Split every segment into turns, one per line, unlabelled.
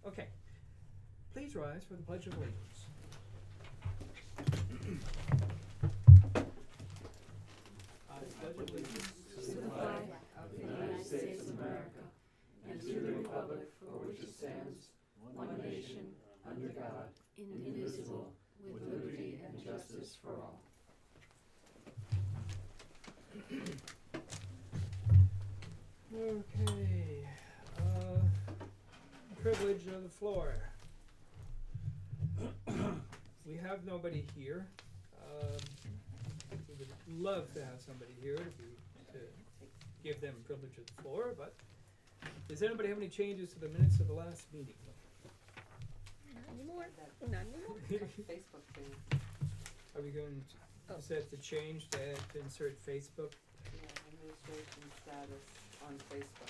Okay. Please rise for the Pledge of Allegiance. I pledge allegiance
To the flag of the United States of America and to the republic for which it stands, one nation, under God, indivisible, with liberty and justice for all.
Okay. Privilege of the floor. We have nobody here. We would love to have somebody here to give them privilege of the floor, but does anybody have any changes to the minutes of the last meeting?
Not anymore. Not anymore.
Facebook page,
Are we going to, is that to change to insert Facebook?
yeah, administration status on Facebook,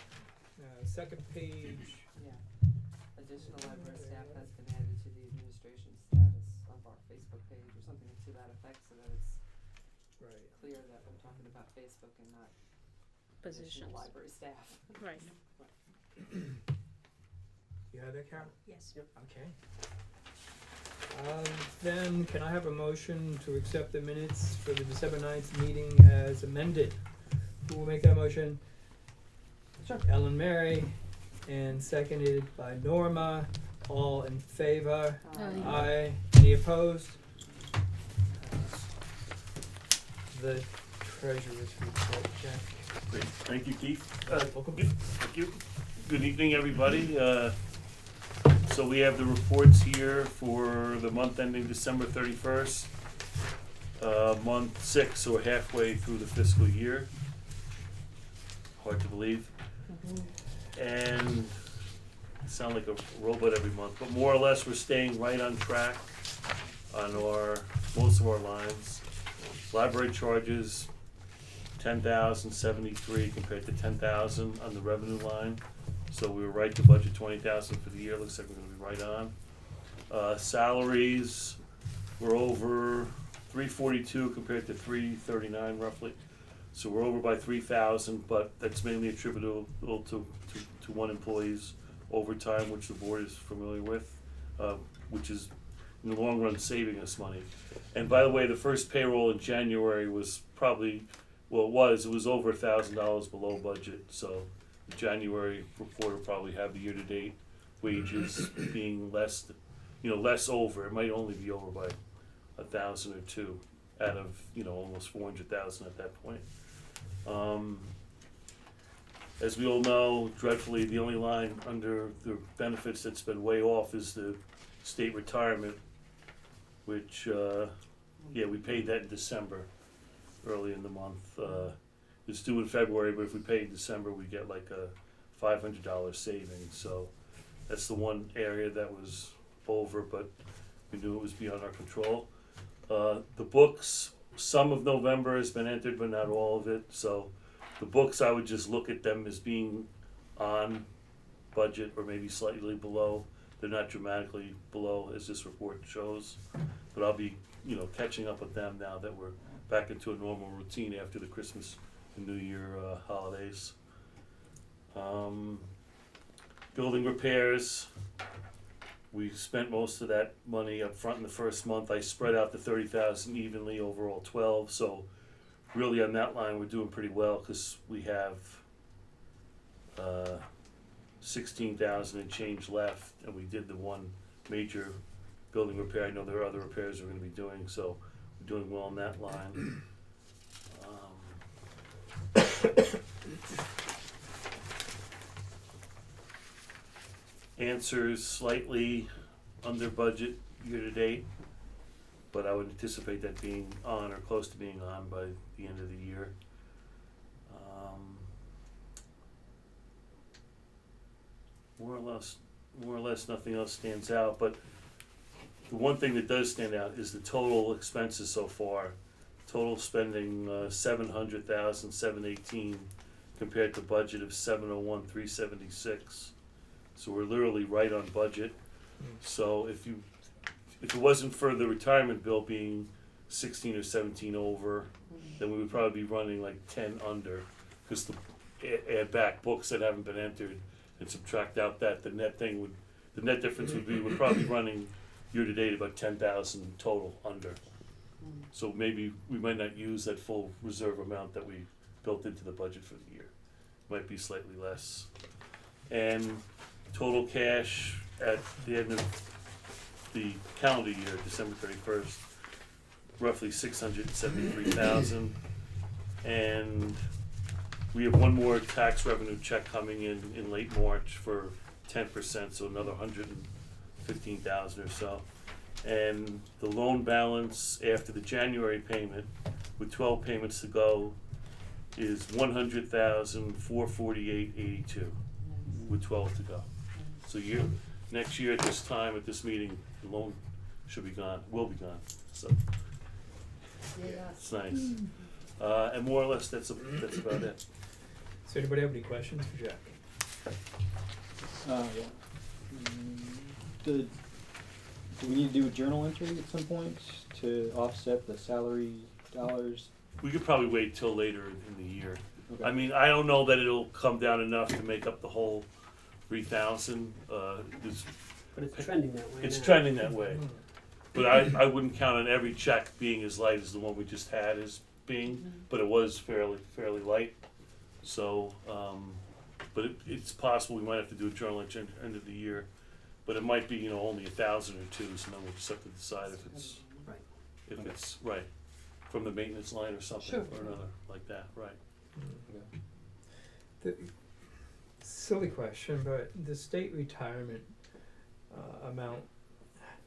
Second page,
yeah. Additional library staff has been added to the administration status of our Facebook page or something to that effect so that it's
right.
clear that we're talking about Facebook and not
Positions.
additional library staff.
Right.
You have that, Carol?
Yes.
Okay. Then can I have a motion to accept the minutes for the December 9th meeting as amended? Who will make that motion?
Sure.
Ellen Mary, and seconded by Norma. All in favor?
Aye.
Aye. Any opposed? The treasurer's report, Jack.
Great, thank you, Keith.
Welcome.
Thank you. Good evening, everybody. So we have the reports here for the month ending December 31st. Month 6, so we're halfway through the fiscal year. Hard to believe. And I sound like a robot every month, but more or less we're staying right on track on most of our lines. Library charges, 10,073 compared to 10,000 on the revenue line. So we were right to budget 20,000 for the year, looks like we're gonna be right on. Salaries were over 342 compared to 339 roughly. So we're over by 3,000, but that's mainly attributable to one employee's overtime, which the board is familiar with, which is in the long run saving us money. And by the way, the first payroll in January was probably, well, it was over $1,000 below budget, so the January report will probably have the year-to-date wages being less over. It might only be over by 1,000 or 2 out of, almost 400,000 at that point. As we all know, dreadfully, the only line under the benefits that's been way off is the state retirement, which, we paid that in December, early in the month. It's due in February, but if we pay in December, we get like a $500 savings. So that's the one area that was over, but we knew it was beyond our control. The books, some of November has been entered, but not all of it. So the books, I would just look at them as being on budget or maybe slightly below. They're not dramatically below, as this report shows. But I'll be, catching up with them now that we're back into a normal routine after the Christmas and New Year holidays. Building repairs. We spent most of that money up front in the first month. I spread out the 30,000 evenly over all 12, so really on that line we're doing pretty well because we have 16,000 and change left, and we did the one major building repair. I know there are other repairs we're going to be doing, so we're doing well on that line. Answers slightly under budget year to date, but I would anticipate that being on or close to being on by the end of the year. More or less nothing else stands out, but the one thing that does stand out is the total expenses so far. Total spending, 700,718 compared to budget of 701,376. So we're literally right on budget. So if it wasn't for the retirement bill being 16 or 17 over, then we would probably be running like 10 under, because add back books that haven't been entered and subtract out that, the net thing would the net difference would be, we're probably running year-to-date about 10,000 total under. So maybe we might not use that full reserve amount that we built into the budget for the year. Might be slightly less. And total cash at the end of the calendar year, December 31st, roughly 673,000. And we have one more tax revenue check coming in late March for 10%, so another 115,000 or so. And the loan balance after the January payment, with 12 payments to go, is 100,448.82, with 12 to go. So next year at this time, at this meeting, the loan should be gone, will be gone, so it's nice. And more or less, that's about it.
So anybody have any questions for Jack?
Yeah. Do we need to do a journal entry at some point to offset the salary dollars?
We could probably wait till later in the year.
Okay.
I mean, I don't know that it'll come down enough to make up the whole 3,000.
But it's trending that way
It's
now.
trending that way. But I wouldn't count on every check being as light as the one we just had as being, but it was fairly light. So, but it's possible we might have to do a journal entry at the end of the year. But it might be, only 1,000 or 2, so then we'll just have to decide if it's,
Right.
right, from the maintenance line or something,
Sure.
or another, like that, right.
The silly question, but the state retirement amount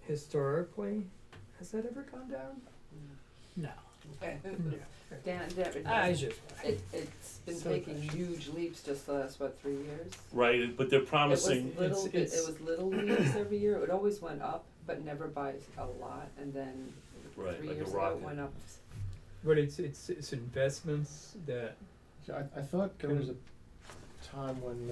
historically, has that ever gone down? No.
Dan,
I just.
it's been
Silly
taking
question.
huge leaps just the last, 3 years?
Right, but they're promising,
It was
It's-
little leaps every year, it always went up, but never by a lot, and then
Right,
3
like a
years ago
rocket.
it went up.
But it's investments that,
So I thought there was a time when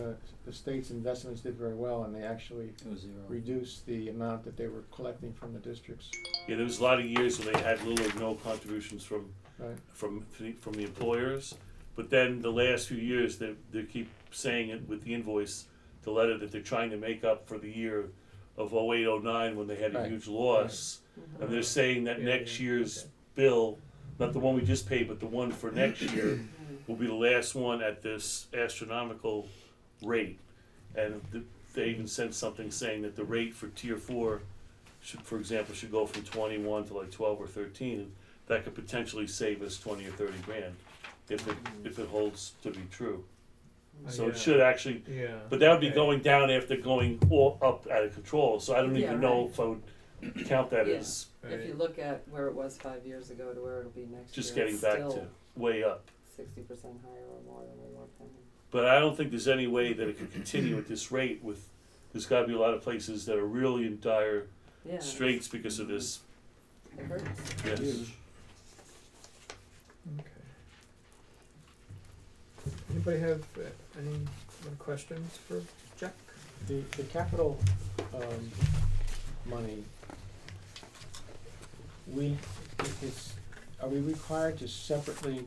the state's investments did very well and they actually
It was 0.
reduced the amount that they were collecting from the districts,
yeah, there was a lot of years when they had little or no contributions from
right?
from the employers, but then the last few years, they keep saying it with the invoice, the letter that they're trying to make up for the year of 08, 09, when they had a
Right.
huge loss, and they're saying that
Yeah,
next
yeah,
year's
okay.
bill, not the one we just paid, but the one for next year, will be the last one at this astronomical rate. And they even sent something saying that the rate for tier 4 should, for example, should go from 21 to like 12 or 13. That could potentially save us 20 or 30 grand if it holds to be true. So
yeah.
it should actually,
yeah.
but that would be
okay.
going down after going all up out of control. So I don't
Yeah,
even know
right.
if I would count that
Yeah.
as
If you
Right.
look at where it was 5 years ago to where it'll be next
just
year,
getting
it's
back
still
to way up.
60% higher or more than we were paying.
But I don't think there's any way that it could continue at this rate with, there's gotta be a lot of places that are really in dire
Yeah,
straits because of this.
it hurts.
Yes.
Huge.
Okay. Anybody have any more questions for Jack?
The capital, money, are we required to separately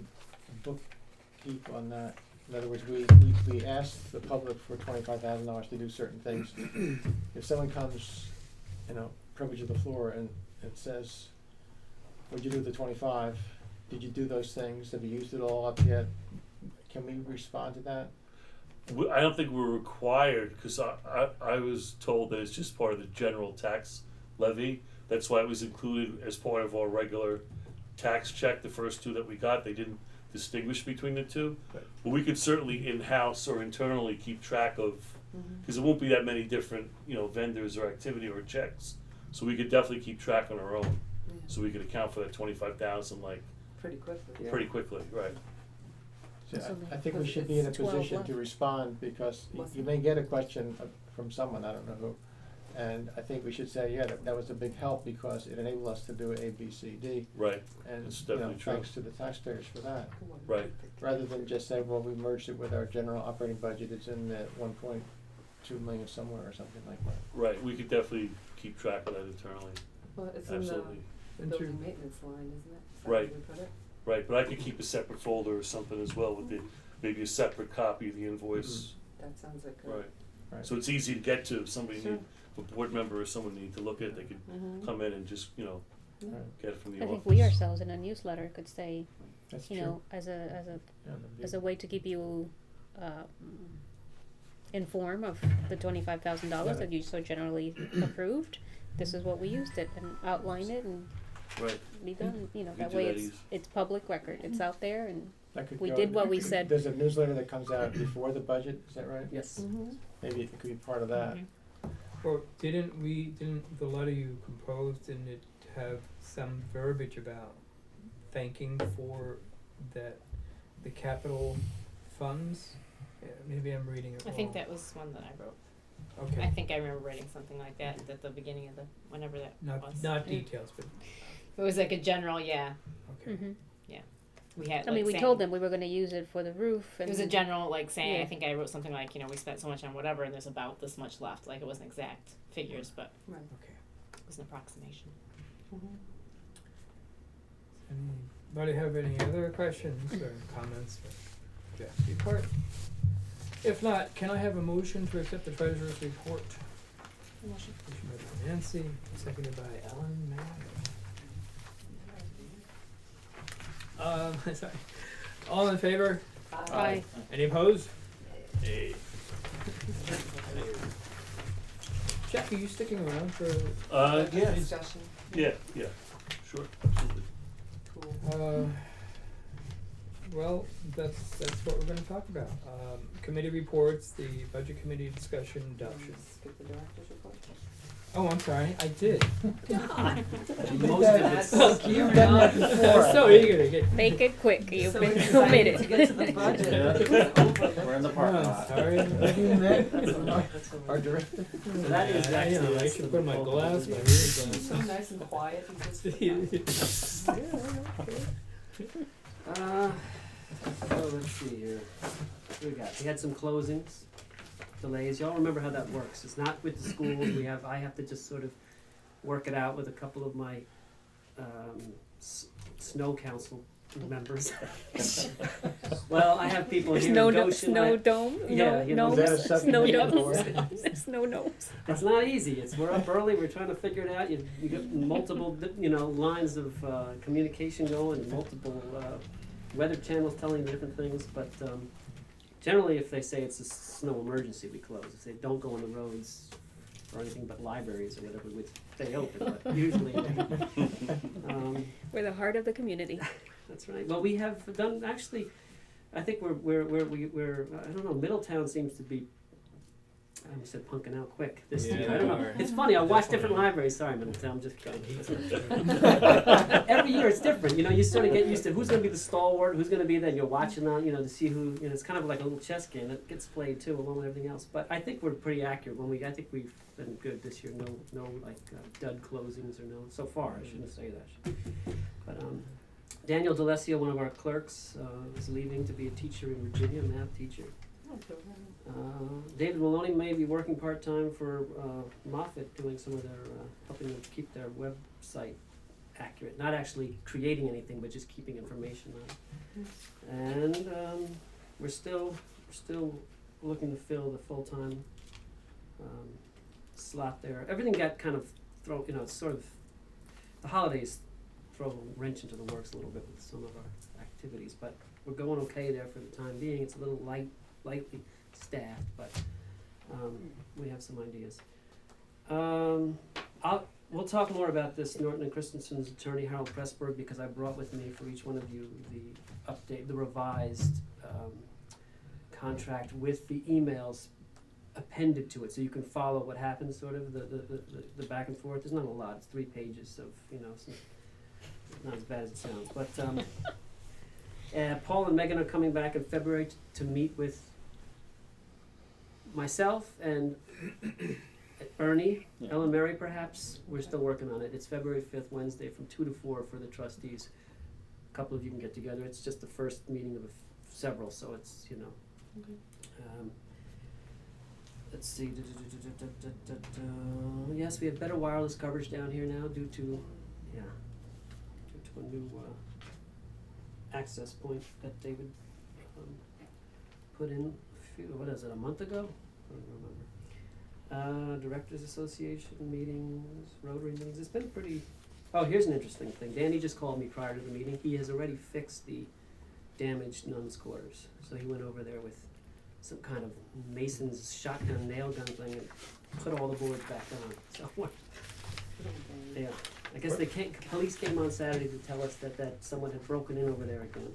bookkeep on that? In other words, we asked the public for $25,000 to do certain things. If someone comes, privilege of the floor and it says, what'd you do with the 25? Did you do those things? Have you used it all up yet? Can we respond to that?
I don't think we're required, cause I was told that it's just part of the general tax levy. That's why it was included as part of our regular tax check, the first 2 that we got, they didn't distinguish between the 2.
Right.
But we could certainly in-house or internally keep track of, cause it won't be that many different, vendors or activity or checks. So we could definitely keep track on our own,
Yeah,
so we could account for that 25,000 like
pretty quickly.
pretty quickly, right?
So
So
I think we
because
should be in a
it's 12
position to
left.
respond because
What's
you
that?
may get a question from someone, I don't know who. And I think we should say, yeah, that was a big help because it enabled us to do A, B, C, D.
Right,
And,
That's definitely true.
thanks to the taxpayers for that.
right.
Rather than just say, well, we merged it with our general operating budget, it's in the 1.2 million somewhere or something like that.
Right, we could definitely keep track of that internally,
Well, it's
absolutely.
And
building
to-
maintenance line, isn't it? Is that
Right.
where we put it?
Right, but I could keep a separate folder or something as well with maybe a separate copy of the invoice.
That sounds like a.
Right,
Right.
so it's easy to get to if somebody
Sure.
a board member or someone need to look at it, they could
Mhm.
come in and just, you know,
Right.
get it from the
I
office.
think we ourselves in a newsletter could say,
That's
you
true.
know, as a way to keep you informed of the $25,000
Right.
that you so generally approved. This is what we used it, and outline it and
Right,
be done. You know,
We
that
do
way
that
it's
easy.
it's public record. It's out there, and
That could
we
go-
did what we said.
There's a newsletter that comes out before the budget, is that right?
Yes.
Maybe it could be part of that.
Or didn't the letter you composed, didn't it have some verbiage about thanking for the capital funds? Maybe I'm reading it
I
wrong.
think that was one that I wrote.
Okay.
I think I remember writing something like that at the beginning of whenever that was.
Not details, but,
It was like a general, yeah.
okay.
Mhm.
We had.
I mean,
like,
we
saying-
told them we were going to use it for the roof.
It
And
was a general like saying.
Yeah.
I think I wrote something like, we spent so much on whatever, and there's about this much left. Like it wasn't exact figures, but
Okay.
it was an approximation.
Anybody have any other questions or comments for Jeff's report? If not, can I have a motion to accept the treasurer's report? Motion made by Nancy, seconded by Ellen Mack. Sorry. All in favor?
Aye.
Any opposed? Nay. Jeff, are you sticking around for,
yeah,
Discussion.
yeah, sure, absolutely.
well, that's what we're gonna talk about. Committee reports, the budget committee discussion, adoption.
Skip the director's report.
Oh, I'm sorry, I did.
Most of it's.
You've done that before.
I was so eager to get.
Make it quick. You've
So
been
excited
committed.
to get to the budget.
We're in the parking
Oh,
lot.
sorry.
Have you met our director?
So that is
I
actually.
know, I should put my glass, my reading
So
glasses.
nice and quiet and just.
So let's see here. What do we got? We had some closings, delays. Y'all remember how that works. It's not with the schools. I have to just sort of work it out with a couple of my snow council members. Well, I have people here
Snow,
in Goshen.
snow dome,
Yeah, you know,
Is that a
gnomes,
subcommittee
snow
or-
domes, snow gnomes.
It's not easy. We're up early. We're trying to figure it out. You get multiple, lines of communication going, and multiple weather channels telling you different things. But generally, if they say it's a snow emergency, we close. If they don't go on the roads or anything but libraries or whatever, we stay open. But usually,
We're the heart of the community.
that's right. Well, we have done actually. I think we're I don't know. Middletown seems to be. I almost said punking out quick this
Yeah,
year. I don't know.
they are.
It's funny. I watch different
Definitely.
libraries. Sorry, Middletown. I'm just every year it's different. You sort of get used to who's going to be the stalwart, who's going to be there. You're watching on, to see who. It's kind of like a little chess game that gets played too, along with everything else. But I think we're pretty accurate I think we've been good this year. No like dud closings or no. So far, I shouldn't say that. But Daniel D'Alessio, one of our clerks, is leaving to be a teacher in Virginia, a math teacher. David Maloney may be working part-time for Moffitt, doing some of their, helping them keep their website accurate. Not actually creating anything, but just keeping information on it. And we're still looking to fill the full-time slot there. Everything got kind of thrown, it's sort of, the holidays throw a wrench into the works a little bit with some of our activities, but we're going okay there for the time being. It's a little lightly staffed, but we have some ideas. We'll talk more about this. Norton and Christensen's attorney Harold Pressburg, because I brought with me for each one of you the revised contract with the emails appended to it, so you can follow what happens. Sort of the back and forth. There's not a lot. It's 3 pages of some, not as bad as it sounds, but. Paul and Megan are coming back in February to meet with myself and Ernie,
Yeah.
Ellen Mary perhaps. We're still working on it. It's February 5th, Wednesday, from 2 to 4 for the trustees. A couple of you can get together. It's just the first meeting of several, so it's, let's see. Yes, we have better wireless coverage down here now due to a new access point that David put in a month ago? I don't remember. Directors Association meetings, Rotary meetings, it's been pretty, oh, here's an interesting thing, Danny just called me prior to the meeting, he has already fixed the damaged nuns' quarters. So he went over there with some kind of mason's shotgun nail gun thing and put all the boards back on, so what? Yeah, I guess police came on Saturday to tell us that someone had broken in over there again.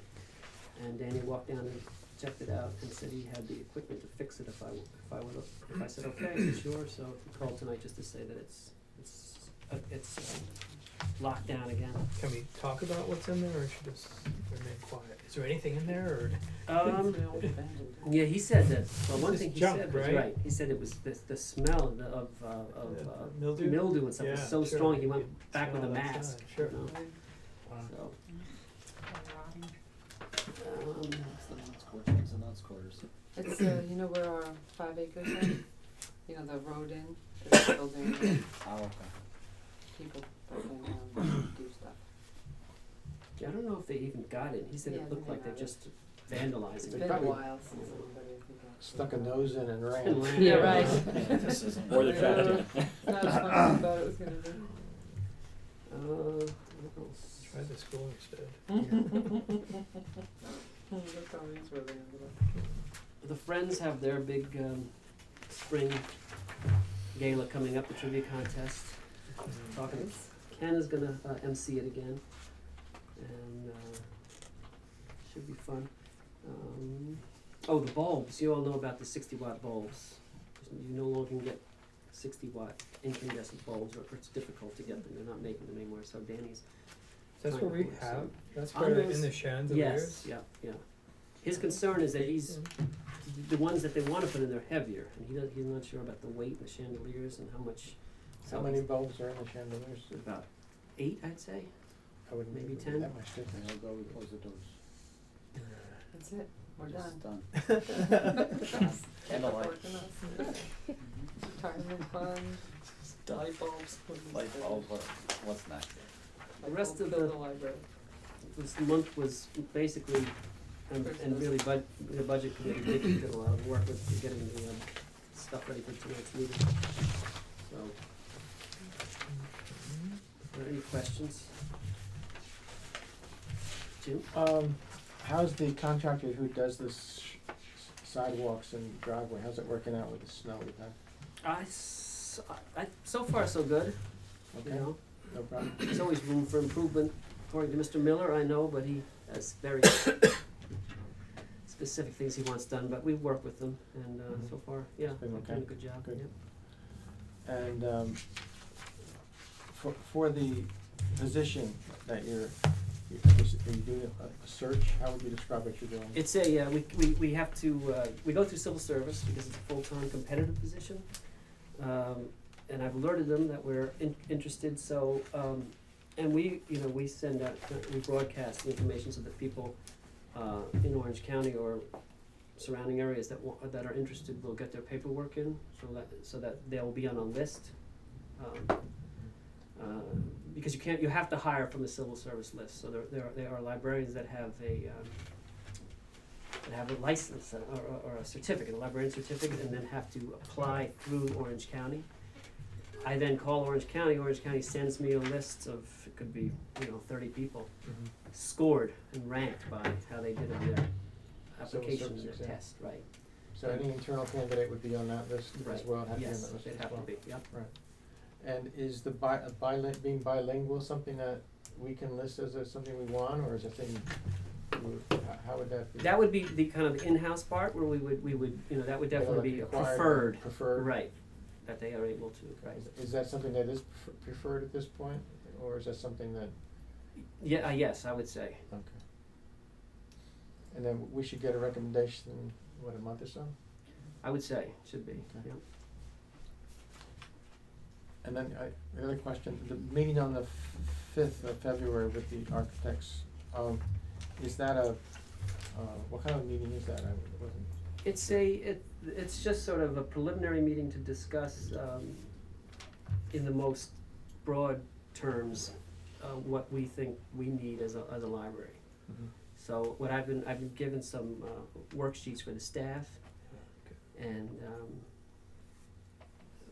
And Danny walked down and checked it out and said he had the equipment to fix it if I said, okay, sure, so he called tonight just to say that it's locked down again.
Can we talk about what's in there, or should just remain quiet? Is there anything in there, or?
Yeah, he said that, well, one
It's
thing he
junk,
said was
right?
right, he said it was the smell of
Mildew?
mildew and stuff was
Yeah,
so
sure.
strong, he
You
went
could
back with a
smell it outside,
mask,
sure.
you know,
Wow.
so.
It's, you know where our 5 acres are? You know, the road in, there's a building, people that can, do stuff.
Yeah, I don't know if they even got it, he said
Yeah,
it looked
they
like
got
they're
it.
just vandalizing
It's
it.
been a
probably
while since anybody, I think,
Stuck a nose in and ran.
And ran.
Yeah, right.
Or the traffic.
Not as much as I thought it was gonna be.
What else?
Try the school instead.
That's always where they ended up.
The Friends have their big spring gala coming up, the trivia contest. Talking, Ken is gonna MC it again, and should be fun. Oh, the bulbs, you all know about the 60-watt bulbs. You no longer can get 60-watt incandescent bulbs, or it's difficult to get them, they're not making them anymore, so Danny's.
That's
trying
what
to
we
put some-
have, that's
On
where,
those-
in the chandeliers?
Yes, yeah. His concern is that the ones that they wanna put in, they're heavier, and he's not sure about the weight in the chandeliers and how much.
How many bulbs are in the chandeliers?
About 8, I'd say.
I wouldn't
Maybe
think it would be
10?
that much difference.
That's it, we're done.
Candlelight.
Working us. Retirement fund. Light bulbs.
Light bulbs, what's next?
The rest of
Build
the-
a library.
This month was basically, and really the budget committee did a lot of work with getting the stuff ready for tonight's meeting. So, are there any questions? Jim?
How's the contractor who does this sidewalks and driveway, how's it working out with the snow we've had?
So far so good, you
Okay,
know.
no problem.
There's always room for improvement, according to Mr. Miller, I know, but he has very specific things he wants done, but we work with them, and so far, yeah,
It's been
they're doing a
okay.
good job,
Good.
yep.
And for the position that are you doing a search? How would you describe what you're doing?
It's a, we have to, we go through civil service because it's a full-time competitive position. And I've alerted them that we're interested, so, and we send out, we broadcast the information so that people, in Orange County or surrounding areas that are interested will get their paperwork in, so that they'll be on a list. Because you have to hire from the civil service list, so there are librarians that have a license or a certificate, a librarian certificate, and then have to apply through Orange County. I then call Orange County sends me a list of, it could be, 30 people, scored and ranked by how they did on their application and
service
their
exam.
test, right?
So any internal candidate would be on that list
Right,
as well, have to be on
yes,
that list
they'd
as
have to
well?
be, yep.
Right. And is the being bilingual something that we can list as something we want, or is it something, how would that be?
That would be the kind of in-house part where we would, that would definitely be a
Required,
preferred,
Preferred?
right, that they are able to, right?
Is that something that is preferred at this point, or is that something that,
Yeah, yes, I would say.
okay. And then we should get a recommendation, in, a month or so?
I would say, should be,
Okay.
yeah.
And then the other question, the meeting on the 5th of February with the architects, is that what kind of meeting is that? I wasn't.
It's just sort of a preliminary meeting to discuss, in the most broad terms, what we think we need as a library. So what I've been given some, worksheets for the staff, and,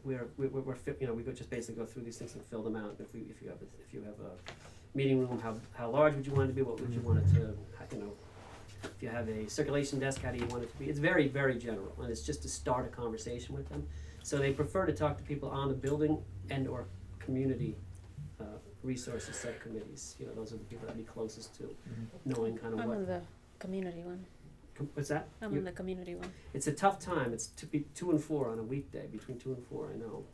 we go just basically go through these things and fill them out. If you have a meeting room, how large would you want it to be? What would you want it to, if you have a circulation desk, how do you want it to be? It's very, very general, and it's just to start a conversation with them. So they prefer to talk to people on the building and or community resources subcommittees. Those are the people that be closest to knowing kind of
I'm
what.
on the community one.
What's that?
I'm on the community one.
It's a tough time. It's to be 2 and 4 on a weekday, between 2 and 4. I know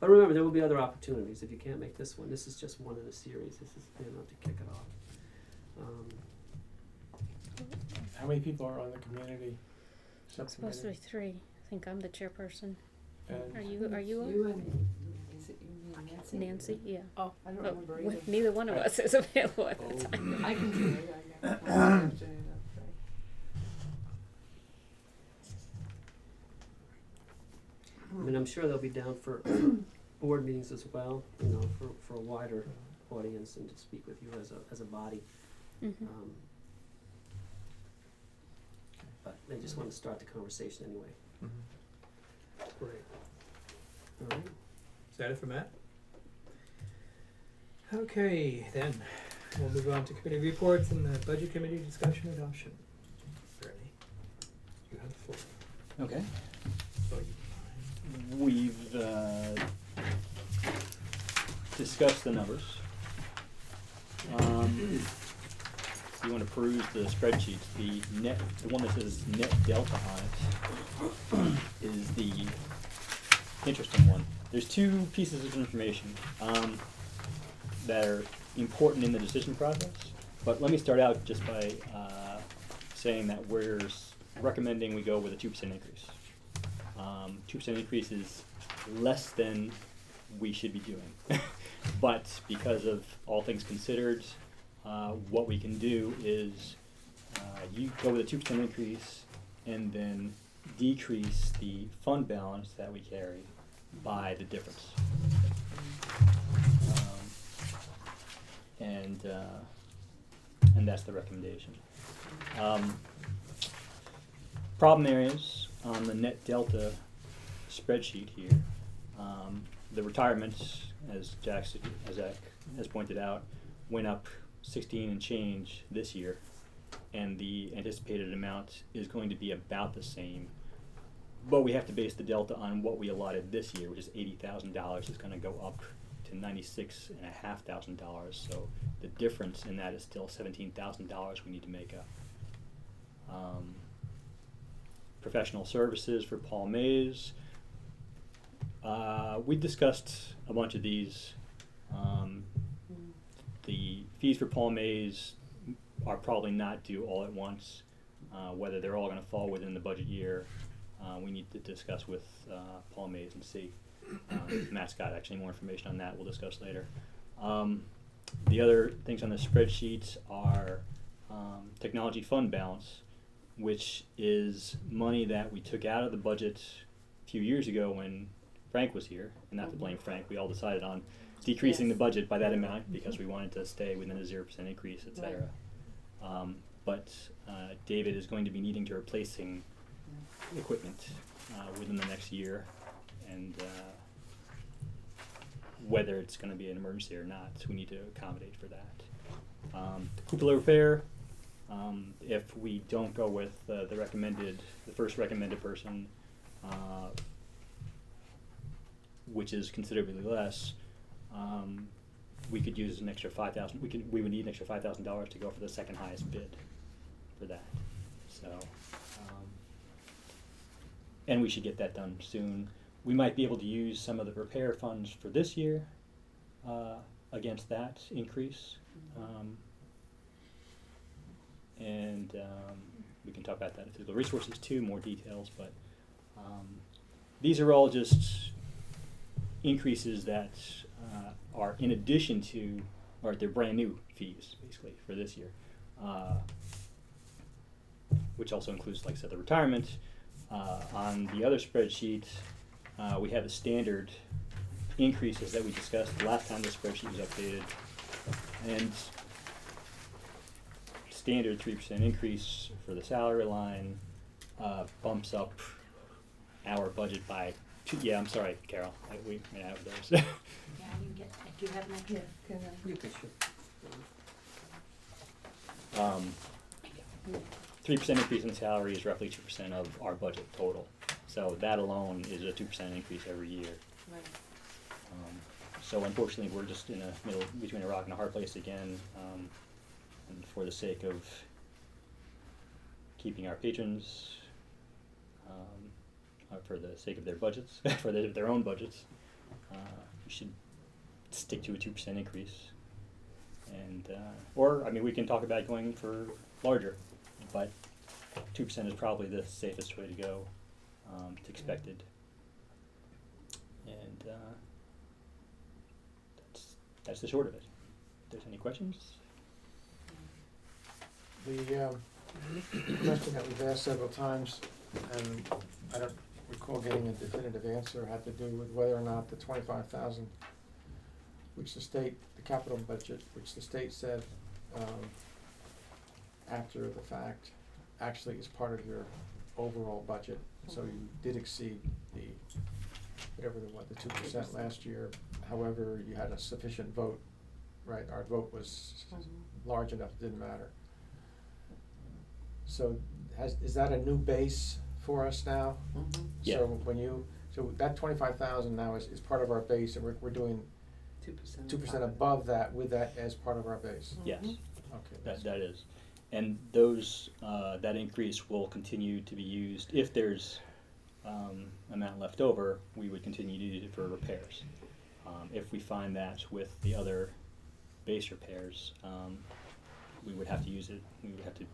but remember, there will be other opportunities if you can't make this one. This is just one in a series. This is to kick it off.
How many people are on the community
It's supposed to be
subcommittee?
3. I think I'm the chairperson.
And
Are you on?
You and, is it you and Nancy?
Nancy? Yeah.
Oh,
I don't
But
remember either.
neither one of us is available at the time.
I can do it, I got one afternoon up, right.
I mean, I'm sure they'll be down for board meetings as well. For a wider audience and to speak with you as a body.
Mhm.
But they just want to start the conversation anyway.
Great.
All right.
Is that it for Matt? Okay, then, we'll move on to committee reports and the budget committee discussion adoption. Bernie, you have the floor.
Okay.
So you
We've discussed the numbers. If you want to peruse the spreadsheets, the one that says net delta on it is the interesting one. There's 2 pieces of information that are important in the decision process, but let me start out just by saying that we're recommending we go with a 2% increase. 2% increase is less than we should be doing. But because of all things considered, what we can do is you go with a 2% increase and then decrease the fund balance that we carry by the difference. And that's the recommendation. Problem areas on the net delta spreadsheet here. The retirements, as Zach has pointed out, went up 16 and change this year, and the anticipated amount is going to be about the same. But we have to base the delta on what we allotted this year, which is $80,000. Is going to go up to $96,500. So the difference in that is still $17,000 we need to make up. Professional services for Paul Mays. We discussed a bunch of these. The fees for Paul Mays are probably not due all at once. Whether they're all going to fall within the budget year, we need to discuss with Paul Mays and see. Matt's got actually more information on that. We'll discuss later. The other things on the spreadsheets are technology fund balance, which is money that we took out of the budget a few years ago when Frank was here, and not to blame Frank, we all decided on decreasing the budget by that amount because we wanted to stay within a 0% increase, et cetera. But David is going to be needing to replacing equipment within the next year, and whether it's going to be an emergency or not, we need to accommodate for that. The cupola repair, if we don't go with the first recommended person, which is considerably less, we could use an extra $5,000. We would need an extra $5,000 to go for the second highest bid for that. So, and we should get that done soon. We might be able to use some of the repair funds for this year against that increase, and we can talk about that through the resources too, more details. But these are all just increases that are in addition to, or they're brand new fees basically for this year, which also includes, like I said, the retirement. On the other spreadsheet, we have the standard increases that we discussed the last time the spreadsheet was updated, and standard 3% increase for the salary line bumps up our budget by Yeah, I'm sorry, Carol, we ran out of those.
Yeah, you get, do you have an extra?
You can shoot.
3% increase in salary is roughly 2% of our budget total. So that alone is a 2% increase every year.
Right.
So unfortunately, we're just in a middle, between a rock and a hard place again. And for the sake of keeping our patrons, for the sake of their budgets, for their own budgets, we should stick to a 2% increase. And, or, I mean, we can talk about going for larger, but 2% is probably the safest way to go. It's expected. And that's the short of it. If there's any questions?
The question that we've asked several times, and I don't recall getting a definitive answer, had to do with whether or not the 25,000, which the state, the capital budget, which the state said after the fact, actually is part of your overall budget. So you did exceed the, whatever the 2% last year. However, you had a sufficient vote, right? Our vote was large enough, it didn't matter. So is that a new base for us now?
Yeah.
So that 25,000 now is part of our base, and we're doing 2% above that with that as part of our base.
Yes,
Okay.
that is. And those, that increase will continue to be used. If there's amount left over, we would continue to use it for repairs. If we find that with the other base repairs, we would have to use it, we would have to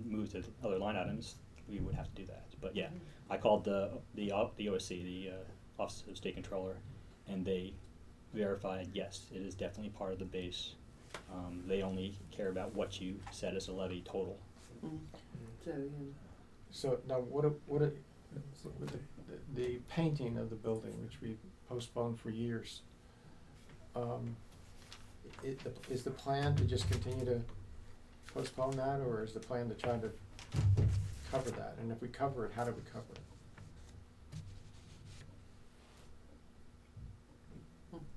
move to other line items, we would have to do that. But yeah, I called the OSC, the Office of State Controller, and they verified, yes, it is definitely part of the base. They only care about what you set as a levy total.
So now the painting of the building, which we postponed for years, is the plan to just continue to postpone that, or is the plan to try to cover that? And if we cover it, how do we cover it?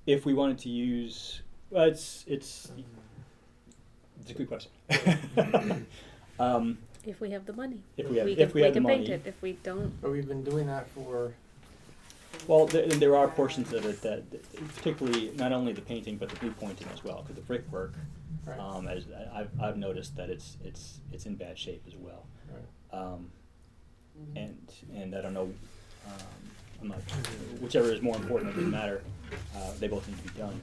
If we wanted to use, well, it's a good question.
If we have the money.
If we have
we
the
can
money.
paint it. If we don't,
But we've been doing that for,
Well, there are portions of it that, particularly not only the painting but the blue pointing as well, because the brickwork,
right,
as I've noticed that it's in bad shape as well.
right.
And I don't know, I'm not, whichever is more important, it doesn't matter. They both need to be done.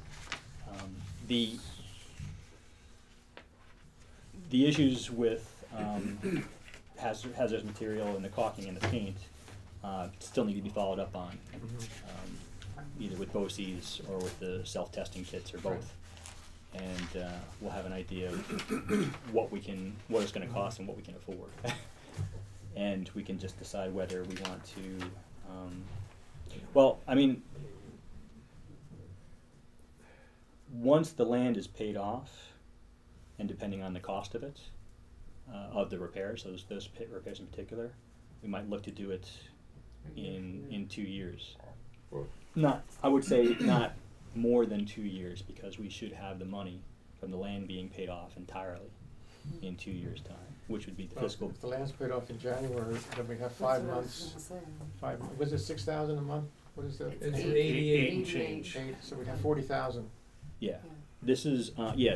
The issues with hazardous material and the caulking and the paint still need to be followed up on, either with BOCES or with the self-testing kits or both. And we'll have an idea of what it's going to cost and what we can afford. And we can just decide whether we want to, well, I mean, once the land is paid off, and depending on the cost of it, of the repairs, those repairs in particular, we might look to do it in 2 years. I would say not more than 2 years, because we should have the money from the land being paid off entirely in 2 years' time, which would be the fiscal.
If the land's paid off in January, then we have 5 months. Was it 6,000 a month? What is that?
It's
8?
88.
and change.
8, so we'd have 40,000.
Yeah. This is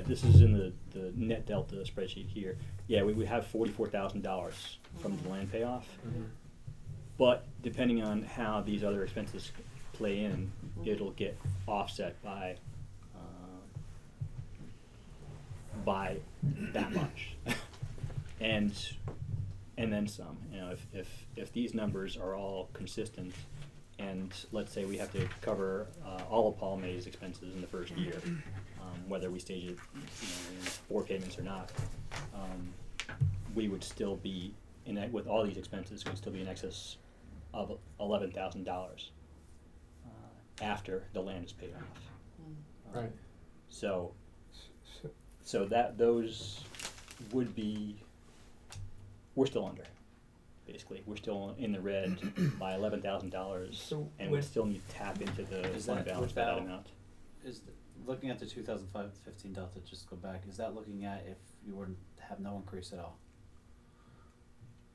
this is in the net delta spreadsheet here. Yeah, we have $44,000 from the land payoff, but depending on how these other expenses play in, it'll get offset by that much, and then some. You know, if these numbers are all consistent, and let's say we have to cover all of Paul May's expenses in the first year, whether we stage it in 4 payments or not, we would still be with all these expenses, we'd still be in excess of $11,000 after the land is paid off.
Right.
So that those would be, we're still under. basically. We're still in the red by $11,000,
So
and we
when-
still need to tap into the
Is
fund
that
balance by that
without-
amount.
Looking at the 2015 delta, just go back, is that looking at if you were to have no increase at all?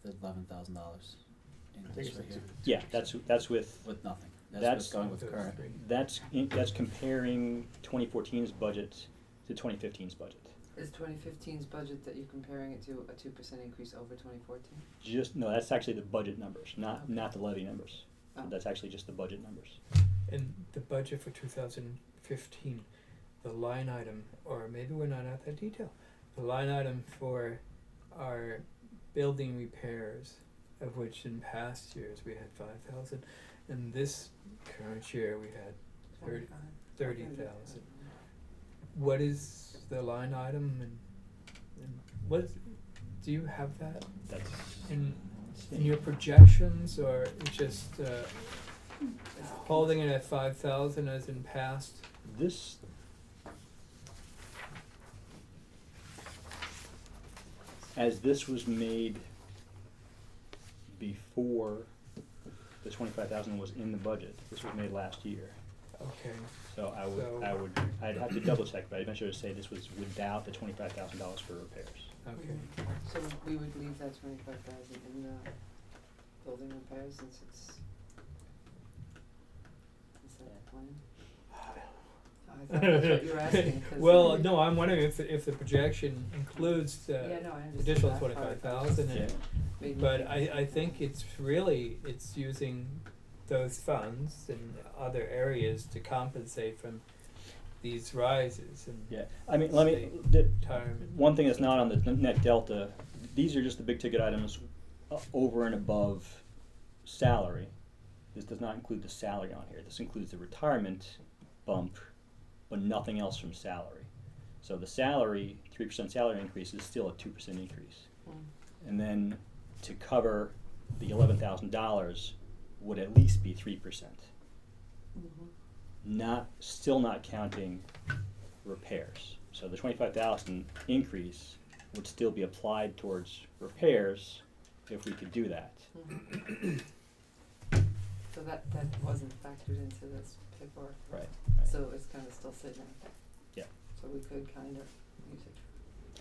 The $11,000
I think
increase
it's
right
like
here,
Yeah, that's with,
with nothing,
That's-
that's what's going with the current.
that's comparing 2014's budget to 2015's budget.
Is 2015's budget that you're comparing it to a 2% increase over 2014?
No, that's actually the budget numbers, not the levy numbers.
Oh.
That's actually just the budget numbers.
And the budget for 2015, the line item, or maybe we're not at that detail, the line item for our building repairs, of which in past years we had 5,000, and this current year we had 30,000. What is the line item, and what, do you have that
That's
in your projections, or it's just holding it at 5,000 as in past?
this. As this was made before the 25,000 was in the budget, this was made last year.
Okay.
So
So-
I'd have to double check, but I'd venture to say this was without the $25,000 for repairs.
Okay.
So we would leave that 25,000 in the building repairs since it's, is that the plan? I thought that's what you were asking, 'cause
Well, no, I'm wondering if the projection includes
Yeah,
the
no, I understand
additional
that part.
25,000,
Yeah.
Made me
but
think.
I think it's really, it's using those funds in other areas to compensate from these rises and
Yeah, I mean, let me,
retirement.
one thing that's not on the net delta, these are just the big ticket items over and above salary. This does not include the salary on here. This includes the retirement bump, but nothing else from salary. So the salary, 3% salary increase is still a 2% increase. And then to cover the $11,000 would at least be 3%. Still not counting repairs. So the 25,000 increase would still be applied towards repairs if we could do that.
So that wasn't factored into this paperwork.
Right.
So it's kind of still sitting there.
Yeah.
So we could kind of use it.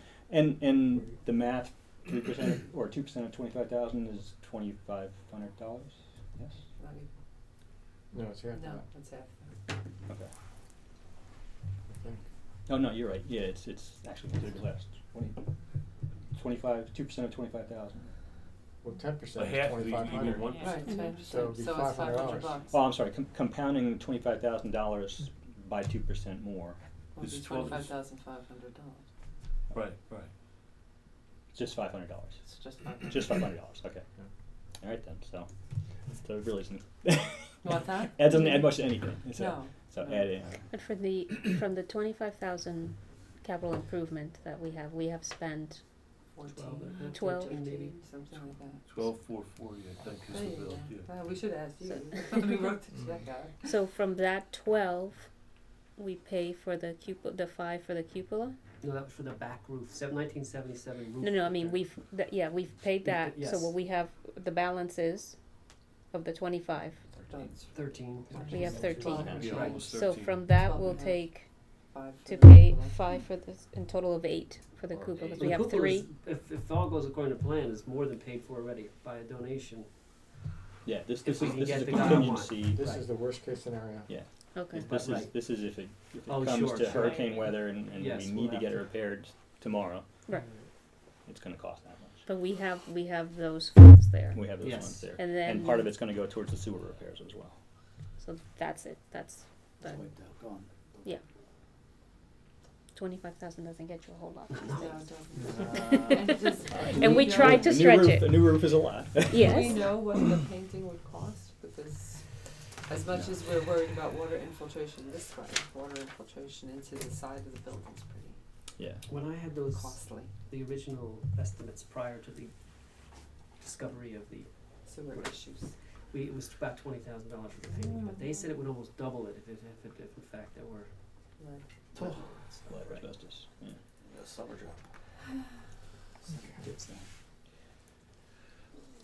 And the math, 3% or 2% of 25,000 is $2,500. Yes.
Not even,
No, it's here.
no, it's half.
Okay.
I think.
Oh no, you're right. Yeah, it's actually considered less. 2% of 25,000.
Well, 10% is
A half, you mean
2,500.
1%?
Right,
Mhm.
10%,
So it'd be
so it's
$500.
$500.
Oh, I'm sorry. Compounding $25,000 by 2% more.
Would be
It's 12
$25,500.
Right.
Just $500.
It's just $500.
Just $500. Okay. All right then. So it really isn't.
What's that?
That doesn't add much to anything. So,
No.
So
No.
add in.
But from the 25,000 capital improvement that we have spent
14,
12.
13 maybe, something like that.
12,440, I think is
There
the
you
bill.
go.
Yeah.
We should ask you.
So-
We wrote the check out.
So from that 12, we pay for the 5 for the cupola?
No, that was for the back roof, 1977 roof.
No, I mean,
repair.
we've paid that, so
Yes.
what we have, the balance is of the 25.
That's
13.
We have 13.
Yeah,
Right.
almost
So
13.
from that,
12
we'll
and a half.
take
$5 for
to
the
pay
cupola.
5 for this, in total of 8 for the
Or
cupola, 'cause
eight.
we
The
have
cupola
3.
is- if all goes according to plan, it's more than paid for already by a donation.
Yeah. This
If we
is
can
this
get
is a
the guy I want.
contingency.
This
Right.
is the worst case scenario.
Yeah.
Okay.
This
Right.
is this is if it
Oh,
comes
sure,
to
sure.
hurricane weather and
Yes,
we
we'll
need to
have
get it
to.
repaired tomorrow,
Right.
it's going to cost that much.
But we have those funds there.
We have those
Yes.
ones there,
And then
and part of it's going to go towards the sewer repairs as well.
So that's it. That's
It's
the
wiped out, gone.
25,000 doesn't get you a whole lot. these
No,
days.
it doesn't. And just-
And we
know-
tried to
The new
stretch
roof-
it.
The new roof is a lot.
Do we
Yes.
know what the painting would cost? Because as much as we're worried about water infiltration this way, water infiltration into the side of the building's pretty
Yeah.
When I had those,
costly.
the original estimates prior to the discovery of the,
Sewer issues.
it was about $20,000 for the painting, but they said it would almost double it if in fact there were.
Right.
Lead or asbestos. Yeah.
A summer job.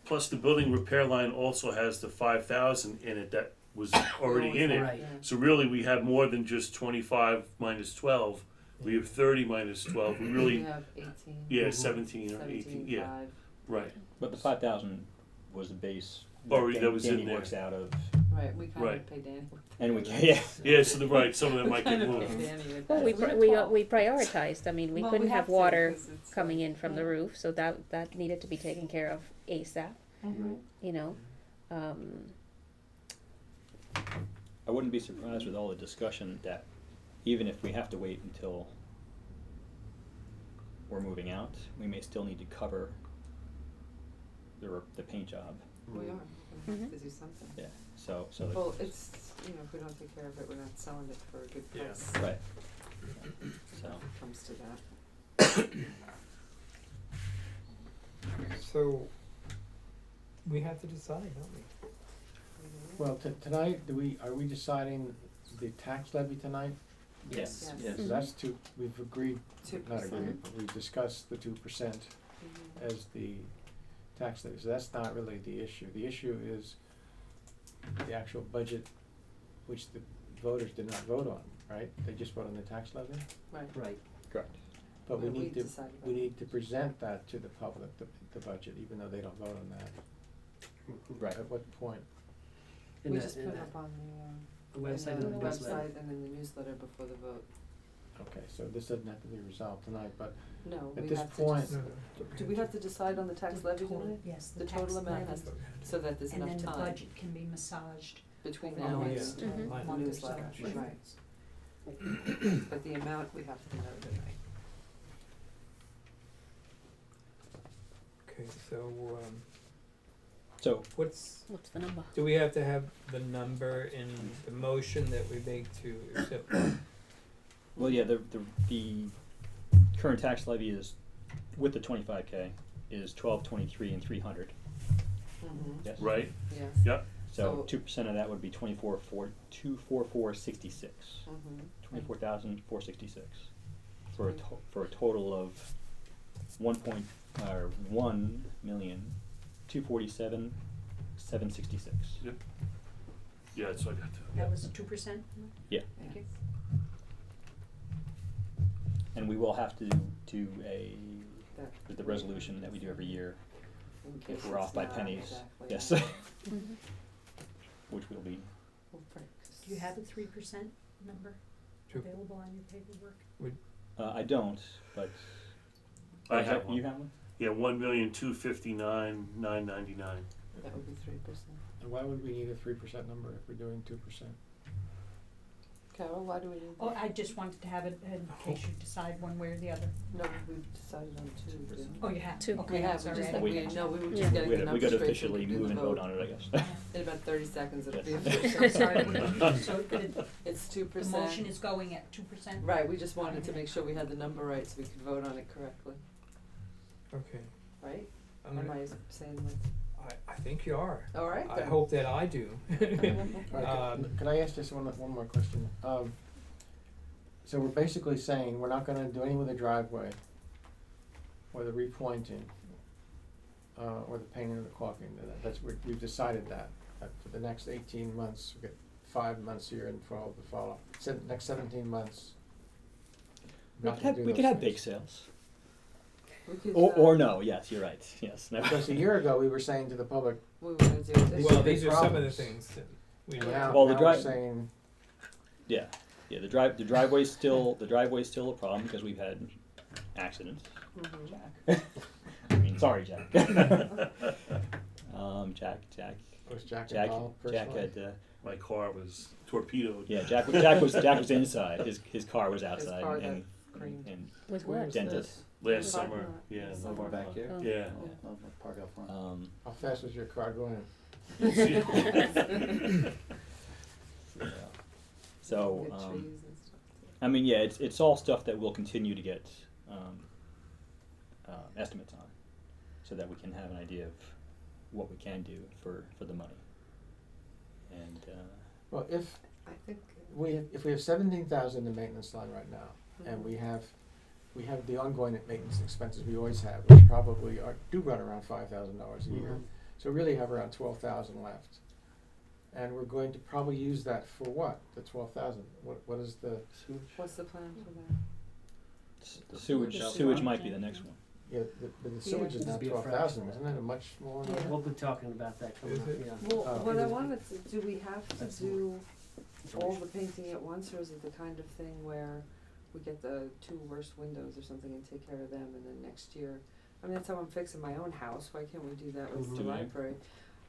plus the building repair line also has the 5,000 in it that was already in it.
Right.
So really, we have more than just 25 minus 12. We have 30 minus 12. We really,
have 18.
yeah, 17 or 18. Yeah,
5.
right.
But the 5,000 was the base.
Already that was in
Danny
there.
works out of,
Right, we kind
Right.
of pay Danny.
and we yeah.
Yeah, so the right, some of them might
Kind
get
of pay
moved.
Danny with
Well,
that.
we prioritized, I mean, we
Well,
couldn't have
to,
water
'cause it's
coming
like-
in from the roof, so that needed to be taken care of ASAP,
Mhm.
you know?
I wouldn't be surprised with all the discussion that even if we have to wait until we're moving out, we may still need to cover the paint job.
We are, we have
Mhm.
to do something.
Yeah, so
Well, it's, if we don't take care of it, we're not selling it for a good
Yeah.
price.
right. So
If it comes to that.
So, we have to decide, don't we?
Well, tonight, are we deciding the tax levy tonight?
Yes,
Yes.
yes.
So that's we've agreed,
2%.
not agreed, but we've discussed the 2%
Mhm.
as the tax levy, so that's not really the issue. The issue is the actual budget, which the voters did not vote on, right? They just voted on the tax levy?
Right.
Right.
correct.
But we
Well,
need to,
decided
we
on it.
need to present that to the public, the budget, even though they don't vote on that.
Right.
At what point?
In
We
the-
just
in
put
the-
it up on
the
the
website and the newsletter.
website and in the newsletter before the vote.
Okay, so this doesn't have to be resolved tonight, but
No,
At
we
this
have to
point-
do we have to decide on the tax levy tonight?
Yes,
The
the tax
total amount
levy,
has to, so that there's
and
enough
then the
time
budget can be massaged
between
over
now
the
and
next
Mhm.
the
month or so.
newsletter, right. But the amount we have to know tonight.
Okay, so,
So
what's,
What's the number?
do we have to have the number in the motion that we make to accept?
well, yeah, the current tax levy is with the 25K is 1223 and 300.
Mm-hmm,
Yes.
Right?
yes.
Yep.
So
So-
2% of that would be 24466.
Mm-hmm.
24,466 for for a total of 1,247,766.
Yep. Yeah, so I got that.
That was 2%?
Yeah,
Thank you.
and we will have to do
That-
the resolution that we do every year
in case
if we're off
it's
by
not
pennies.
exactly
Yes,
right.
Mhm.
which will be.
Well, right, 'cause
Do you have a 3% number
Two.
available on your paperwork?
I don't, but
I
is
have
that-
one.
You have one?
Yeah, 1,259,999.
that would be 3%.
and why would we need a 3% number if we're doing 2%?
Carol, why do we need
Oh,
that?
I just wanted to have it in case you decide one way or the other.
No, we've decided on 2, didn't we?
Oh, you have?
Two.
Okay,
We have,
I'm
we
sorry,
just,
I
we,
didn't
no, we were
Yeah.
just getting the
We
numbers
gotta
straight so
officially
we can do
move
the
and vote on it, I guess.
In about 30 seconds, it'll be
Yes.
official.
I'm sorry. So
It's
the
2%.
motion is going at 2%?
Right, we just wanted to make sure we had the number right so we could vote on it correctly,
Okay.
right?
I'm
Am
gonna-
I saying what?
I think you are.
All right,
I
then.
hope that I do.
All right, can I ask just one more question? So we're basically saying we're not gonna do anything with the driveway, or the repointing, or the painting or the caulking. We've decided that for the next 18 months, we get 5 months here and 12 to follow. Next 17 months.
We
not
could
gonna
have,
do
we
those
could have
things.
bake sales.
We could,
Or no, yes, you're right, yes. No.
Because a year ago, we were saying to the public,
we were gonna do it this
Well,
year.
these are some of the
problems.
things that we
and
looked
now,
at.
Well, the
now we're
drive-
saying,
Yeah, the driveway's still a problem because we've had accidents.
Mhm.
Jack. I mean, sorry, Jack. Jack.
was Jack
Jack.
involved
Jack
personally?
had.
My car was torpedoed.
Yeah, Jack was inside. His car was outside
car
and
creamed.
Was
Where
what?
was
dented.
this?
Last
Parking
summer.
lot.
Yeah.
Last
no
summer.
parking
Back
lot.
here?
Oh.
Yeah.
Yeah, I'll park out front.
How fast was your car going?
So,
Get trees and stuff.
I mean, yeah, it's all stuff that we'll continue to get estimates on, so that we can have an idea of what we can do for the money. And
Well, if
I think.
we have 17,000 in maintenance line right now, and we have the ongoing maintenance expenses we always have, which probably do run around $5,000 a year. So we really have around 12,000 left. And we're going to probably use that for what, the 12,000? What is the sewage?
What's the plan for that?
Sewage might be the next one.
Yeah, the sewage is
Just
now
be a
12,000,
fraction.
isn't it a much more?
Yeah.
We'll be talking about that coming
Is
up,
it?
yeah.
Well,
Oh.
what I wanted to, do we have to
That's
do all the painting at once, or is it the kind of thing where we get the 2 worst windows or something and take care of them, and then next year, I mean, that's how I'm fixing my own house, why can't we do that with the
Mhm.
library?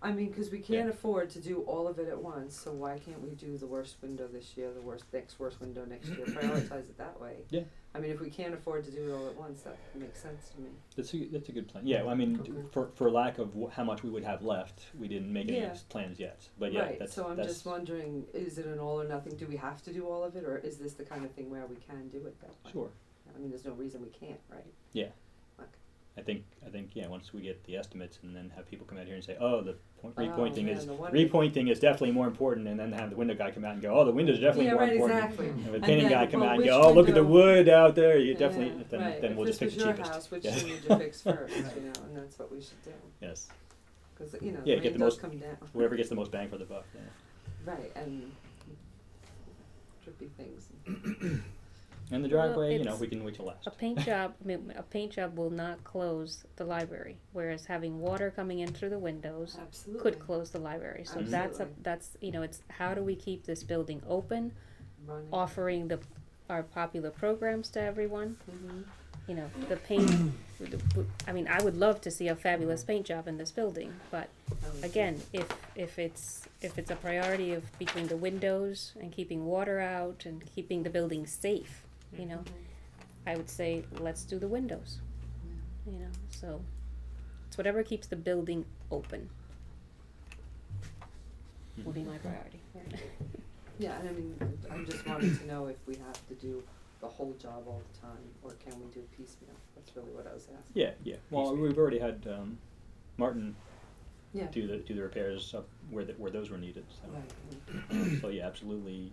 I mean, 'cause we can't
Yeah.
afford to do all of it at once, so why can't we do the worst window this year, the next worst window next year, prioritize it that way?
Yeah.
I mean, if we can't afford to do it all at once, that makes sense to me.
That's a good plan. Yeah, well, I mean,
Okay.
for lack of how much we would have left, we didn't make any
Yeah.
plans yet. But yeah,
Right,
that's
so I'm
that's
just wondering, is it an all or nothing, do we have to do all of it, or is this the kind of thing where we can do it that way?
sure.
I mean, there's no reason we can't, right?
Yeah.
Okay.
I think yeah. Once we get the estimates and then have people come out here and say, oh, the repointing
man,
is
the wonder-
repointing is definitely more important, and then have the window guy come out and go, oh, the window's definitely
Yeah,
more
right,
important.
exactly.
And the
And
painting
then,
guy come
well,
out and
which
go, oh, look at the
window-
wood out there. You
Yeah,
definitely
right.
then we'll just pick
If
the
this was your
cheapest.
house, which
Yeah.
you need to fix first, you know, and that's what we should do,
Yes.
cause, you know,
Yeah,
the
get
rain
the
does
most-
come down.
Whoever gets the most bang for the buck. Yeah.
Right, and drippy things.
And the
Well,
driveway, you know,
it's-
we can last.
A paint job, I mean, a paint job will not close the library, whereas having water coming in through the windows
Absolutely.
could close the library. So that's, you know, it's how do we keep this building open,
Running.
offering our popular programs to everyone.
Mhm.
You know, the paint, I mean, I would love to see a fabulous paint job in this building, but
I would
again, if it's a priority of between the windows and keeping water out and keeping the building safe, you know,
Mhm.
I would say let's do the windows. You know, so it's whatever keeps the building open will be my priority.
Yeah, and I mean, I just wanted to know if we have to do the whole job all the time, or can we do piecemeal? That's really what I was asking.
Yeah. Well, we've already had Martin
Yeah.
do the repairs up where those were needed. So.
Right.
So yeah, absolutely,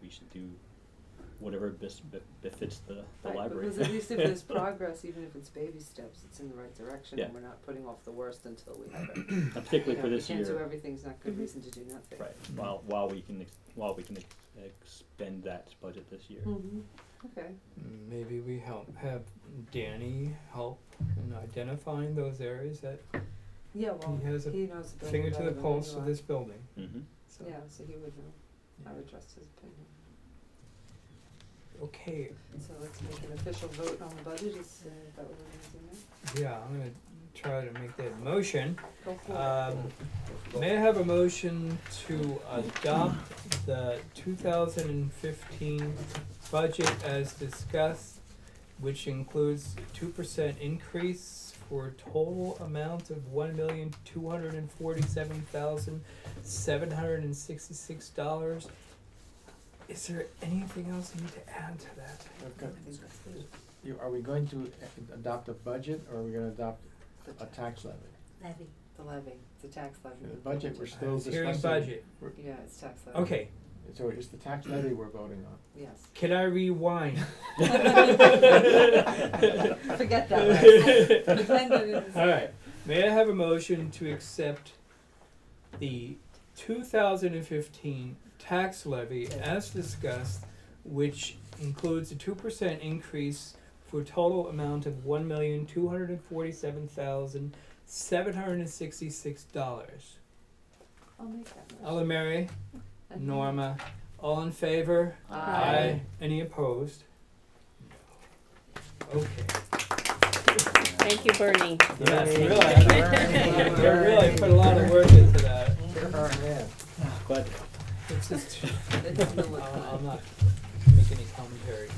we should do whatever best befits the
Right,
library.
because at least if there's progress, even if it's baby steps, it's in the right direction,
Yeah.
and we're not putting off the worst until we have it.
And particularly
You
for
know,
this
if you can't do
year,
everything's not good reason to do nothing.
right? While we can expend that budget this year.
Mm-hmm. Okay.
Maybe we have Danny help in identifying those areas that
Yeah, well,
He has a
he knows the building
finger to
better
the
than
pulse
I
of
do.
this building.
Mm-hmm.
So,
Yeah, so he would know. I would trust his opinion.
okay,
So let's make an official vote on the budget, is that what we're gonna do
yeah, I'm gonna try to make that motion.
now? Go for it.
May I have a motion to adopt the 2015 budget as discussed, which includes 2% increase for a total amount of $1,247,766. Is there anything else you need to add to that?
Okay.
I think that's good.
Are we going to adopt a budget, or are we gonna adopt
The
a tax levy?
levy. The levy, the tax levy.
The budget, we're
I
still
was
discussing.
hearing budget.
Yeah, it's tax levy.
Okay,
So it's the tax levy we're voting on.
Yes.
can I rewind?
Forget that. Pretend that it is.
Alright, may I have a motion to accept the 2015 tax levy as discussed, which includes a 2% increase for a total amount of $1,247,766.
I'll make that motion.
Ella Mary,
And-
Norma, all in favor?
Aye.
Any opposed? No. Okay.
Thank you, Bernie.
Yes,
Yay.
really. You really put a lot of work into that.
Yeah.
Glad.
It's just,
It's the look.
I'll not make any commentary.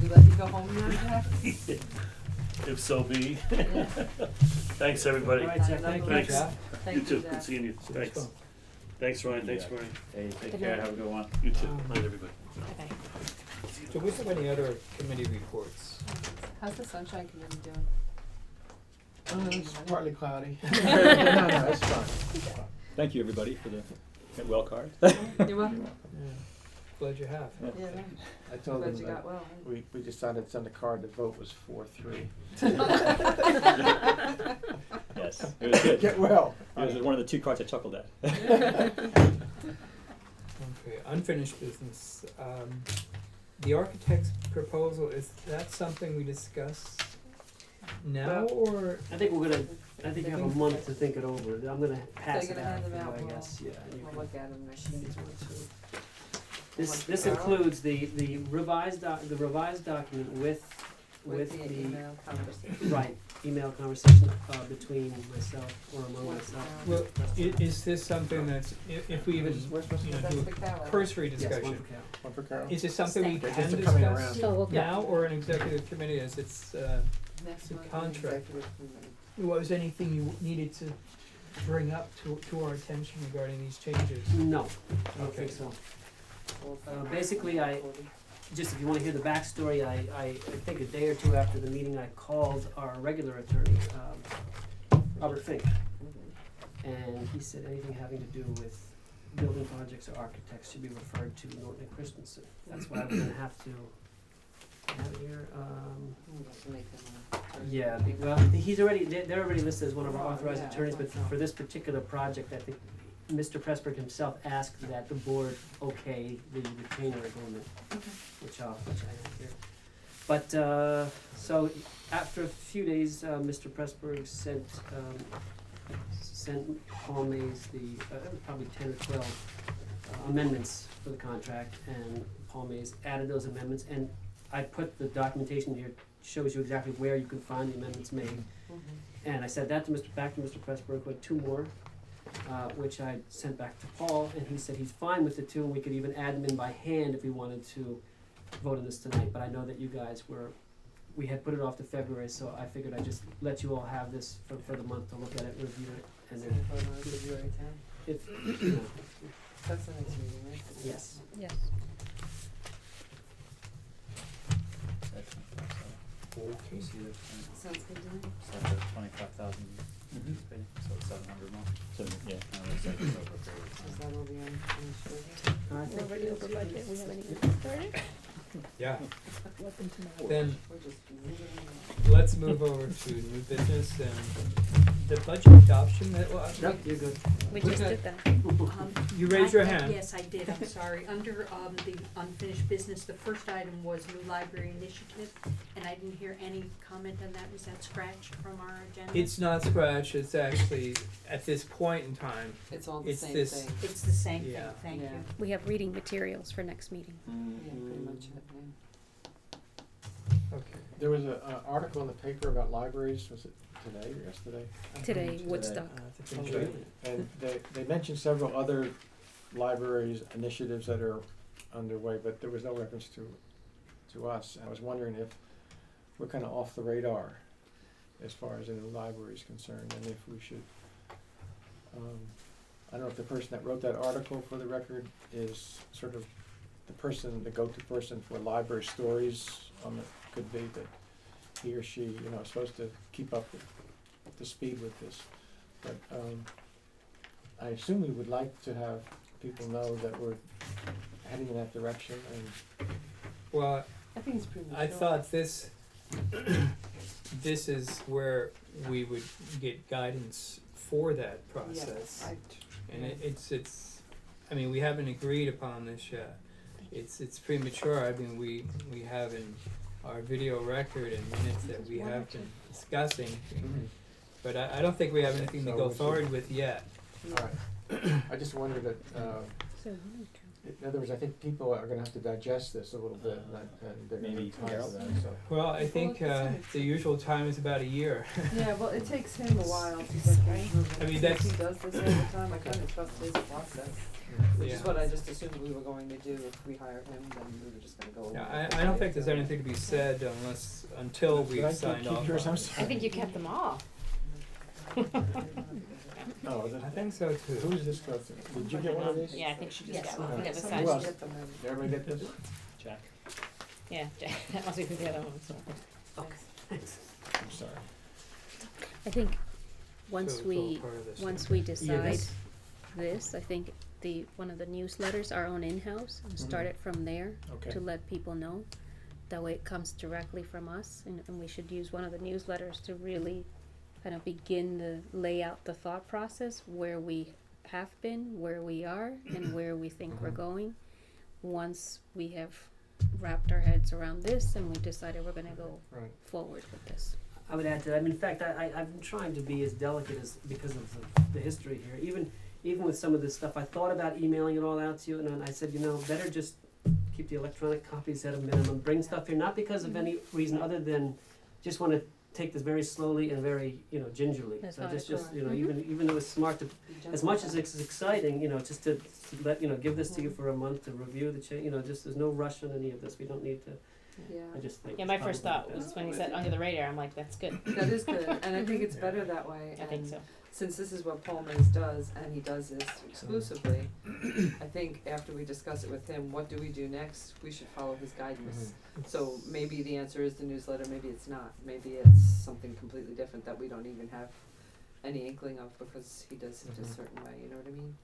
We let you go home now, Jack?
If so be.
Yeah.
Thanks, everybody.
All right, Jeff, thank you.
Thanks.
Jeff.
Thank
You too.
Jack.
Good seeing you. Thanks. Thanks, Ryan. Thanks,
Yeah.
Bernie.
Hey, take
Good
care,
night.
have a good one.
You too. Night, everybody.
Okay.
Do we have any other committee reports?
How's the Sunshine Committee doing?
It's partly cloudy. No, it's fine.
Thank you, everybody, for the well card.
You're welcome.
glad you have.
Yeah,
I told
glad
them
you
that
got well.
we decided to send a card, the vote was 4-3.
Yes, it was good.
Get well.
It was one of the 2 cards I chuckled at.
Okay, unfinished business. The architect's proposal, is that something we discuss now, or?
I think we're gonna, I think you have a month to think it over. I'm gonna pass
So
it
you're gonna
out
hand
for
them
you,
out,
I
we'll-
guess, yeah. and you
We'll
can-
look at them next
she
week.
needs one too.
One
This
for Carol?
includes the revised document with
With the
the,
email conversation.
right, email conversation, between myself or among
With,
myself.
Well, is this something that's, if we even,
Where's supposed to
you know,
That's
do
for Carol.
a cursory
Yes, one
discussion,
for Carol.
One for Carol?
is it something we
They're
can
just coming
discuss
around.
Oh, okay.
now, or an executive committee as it's,
Next
the
month,
contract.
executive committee.
was anything you needed to bring up to our attention regarding these changes?
No, I don't
Okay.
think so.
We'll
Basically, just if you wanna hear the backstory, I think a day or 2 after the meeting, I called our regular attorney, Robert Fink.
Mhm.
And he said anything having to do with building projects or architects should be referred to Norton and Christensen. That's why we're gonna have to have it here,
We'll have to make them a-
yeah, well, he's already, they're already listed as one of our
Oh,
authorized
yeah, I
attorneys, but
thought so.
for this particular project, I think Mr. Pressburg himself asked that the board okay the retainer agreement, which I have here. But, so after a few days, Mr. Pressburg sent Paul Mays probably 10 or 12 amendments for the contract, and Paul Mays added those amendments, and I put the documentation here, shows you exactly where you can find the amendments made.
Mhm.
And I sent that to back to Mr. Pressburg with 2 more, which I sent back to Paul, and he said he's fine with the 2, and we could even add them in by hand if we wanted to vote on this tonight, but I know that you guys we had put it off to February, so I figured I'd just let you all have this for the month to look at it, review it, and
So
then
we'll vote on February 10th?
if, you know,
That's the next meeting, right?
yes.
Yes.
You see the,
Sounds good to me.
so the 25,000,
Mhm.
so it's 700 more.
So, yeah.
And it looks like it's over a period of
Is
time.
that all the unfinished business?
I
We're
think
already over budget, we haven't even started.
Yeah,
Welcome to my
then
We're just moving along.
let's move over to new business and the budget adoption,
Yep, you're good.
We
Who's
just
that?
did that.
You raised your
I-
hand.
Yes, I did, I'm sorry. Under, the unfinished business, the first item was new library initiative, and I didn't hear any comment on that. Was that scratched from our agenda?
It's not scratch, it's actually, at this point in time,
It's all the
It's
same
this-
thing.
It's the same thing,
Yeah.
thank you.
Yeah.
We have reading materials for next meeting.
Yeah, pretty much it,
okay.
There was a article in the paper about libraries, was it today or yesterday?
Today, Woodstock.
To finish it.
And they mentioned several other libraries initiatives that are underway, but there was no reference to us. I was wondering if we're kinda off the radar as far as the library is concerned, and if we should, I don't know if the person that wrote that article, for the record, is sort of the go-to person for library stories, could be that he or she, is supposed to keep up to speed with this. But, I assume we would like to have people know that we're heading in that direction, and
Well,
I think it's premature.
I thought this is where we would get guidance for that process. And it's, I mean, we haven't agreed upon this yet. It's premature. I mean, we have in our video record and minutes that we have been discussing, but I don't think we have anything to
So
go
we should-
forward with yet.
Alright, I just wondered that,
So,
in other words, I think people are gonna have to digest this a little bit, and they're gonna
Maybe
need time
Carol?
for that, so.
Well, I think the usual time is about a year.
Yeah, well, it takes him a while to get
Right.
things moving.
I mean,
Since
that's-
he does this all the time, I kinda trust his process, which is
Yeah.
what I just assumed we were going to do. If we hire him, then we were just gonna go along.
Yeah,
with
I don't
it.
think there's anything to be said until
Did
we've
I
signed
keep
off
yours?
on
I'm
it.
sorry.
I think you kept them all.
Oh, is it?
I think so too.
Who's this go to? Did you get one of these?
Yeah, I think she just
Yes.
got one. It was
Somebody
Who
such,
else?
get them in.
Did everybody get this?
Jack.
yeah, that must be for the other one, so.
I'm sorry.
I think
So
once
it's all
we,
part of this.
once we decide
this-
this, I think one of the newsletters, our own in-house, and start
Mhm.
it from there
Okay.
to let people know. That way it comes directly from us, and we should use one of the newsletters to really kind of begin to lay out the thought process, where we have been, where we are, and where we think we're
Mhm.
going. Once we have wrapped our heads around this and we decided we're gonna go
Right.
forward with this.
I would add to that. I mean, in fact, I've been trying to be as delicate as, because of the history here. Even with some of this stuff, I thought about emailing it all out to you, and then I said, better just keep the electronic copies at a minimum. Bring stuff here, not because of any reason other than just want to take this very slowly and very, gingerly. So just,
Methodical.
even though it's smart to, as much as it's exciting, just to let, give this to you for a month to review the change. Just there's no rush on any of this. We don't need to.
Yeah.
I just think.
Yeah,
it's
my first
probably
thought was
best.
when he said under the radar, I'm like, that's good.
That is good, and I think it's better that way.
I think
and
so.
Since this is what Paul Mays does, and he does this exclusively, I think after we discuss it with him, what do we do next? We should follow his guidance. So maybe the answer is the newsletter, maybe it's not. Maybe it's something completely different that we don't even have any inkling of because he does it a
Mhm.
certain way, you know what I mean?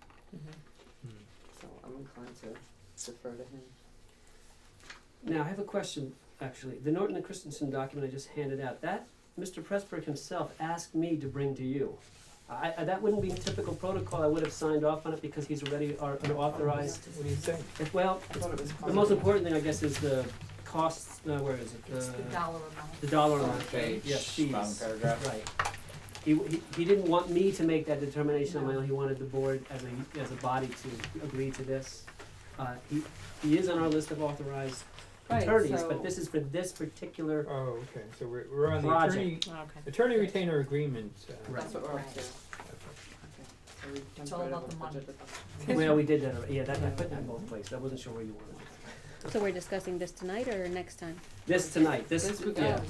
So I'm inclined to defer to him.
Now, I have a question, actually. The Norton and Christensen document I just handed out, that Mr. Pressburg himself asked me to bring to you. That wouldn't be typical protocol. I would have signed off on it because he's already an authorized.
What do you think?
Well,
I thought it was
the most important thing, I guess, is the costs, where is it?
It's the dollar amount.
The dollar amount,
Page,
yes, fees.
bottom paragraph.
Right. He didn't want me to make that determination on my own. He wanted the board as a body to agree to this. He is on our list of authorized attorneys,
so
but this is for this particular.
Oh, okay, so we're on the
Project.
attorney retainer agreement,
Right.
that's what we're up to.
okay.
Okay. So we
It's
jumped
all
right
about
over
the money.
budget.
Well, we did that already. Yeah, I put that in both places. I wasn't sure where you wanted it.
So we're discussing this tonight or next time?
This tonight,
This we
yeah,
got.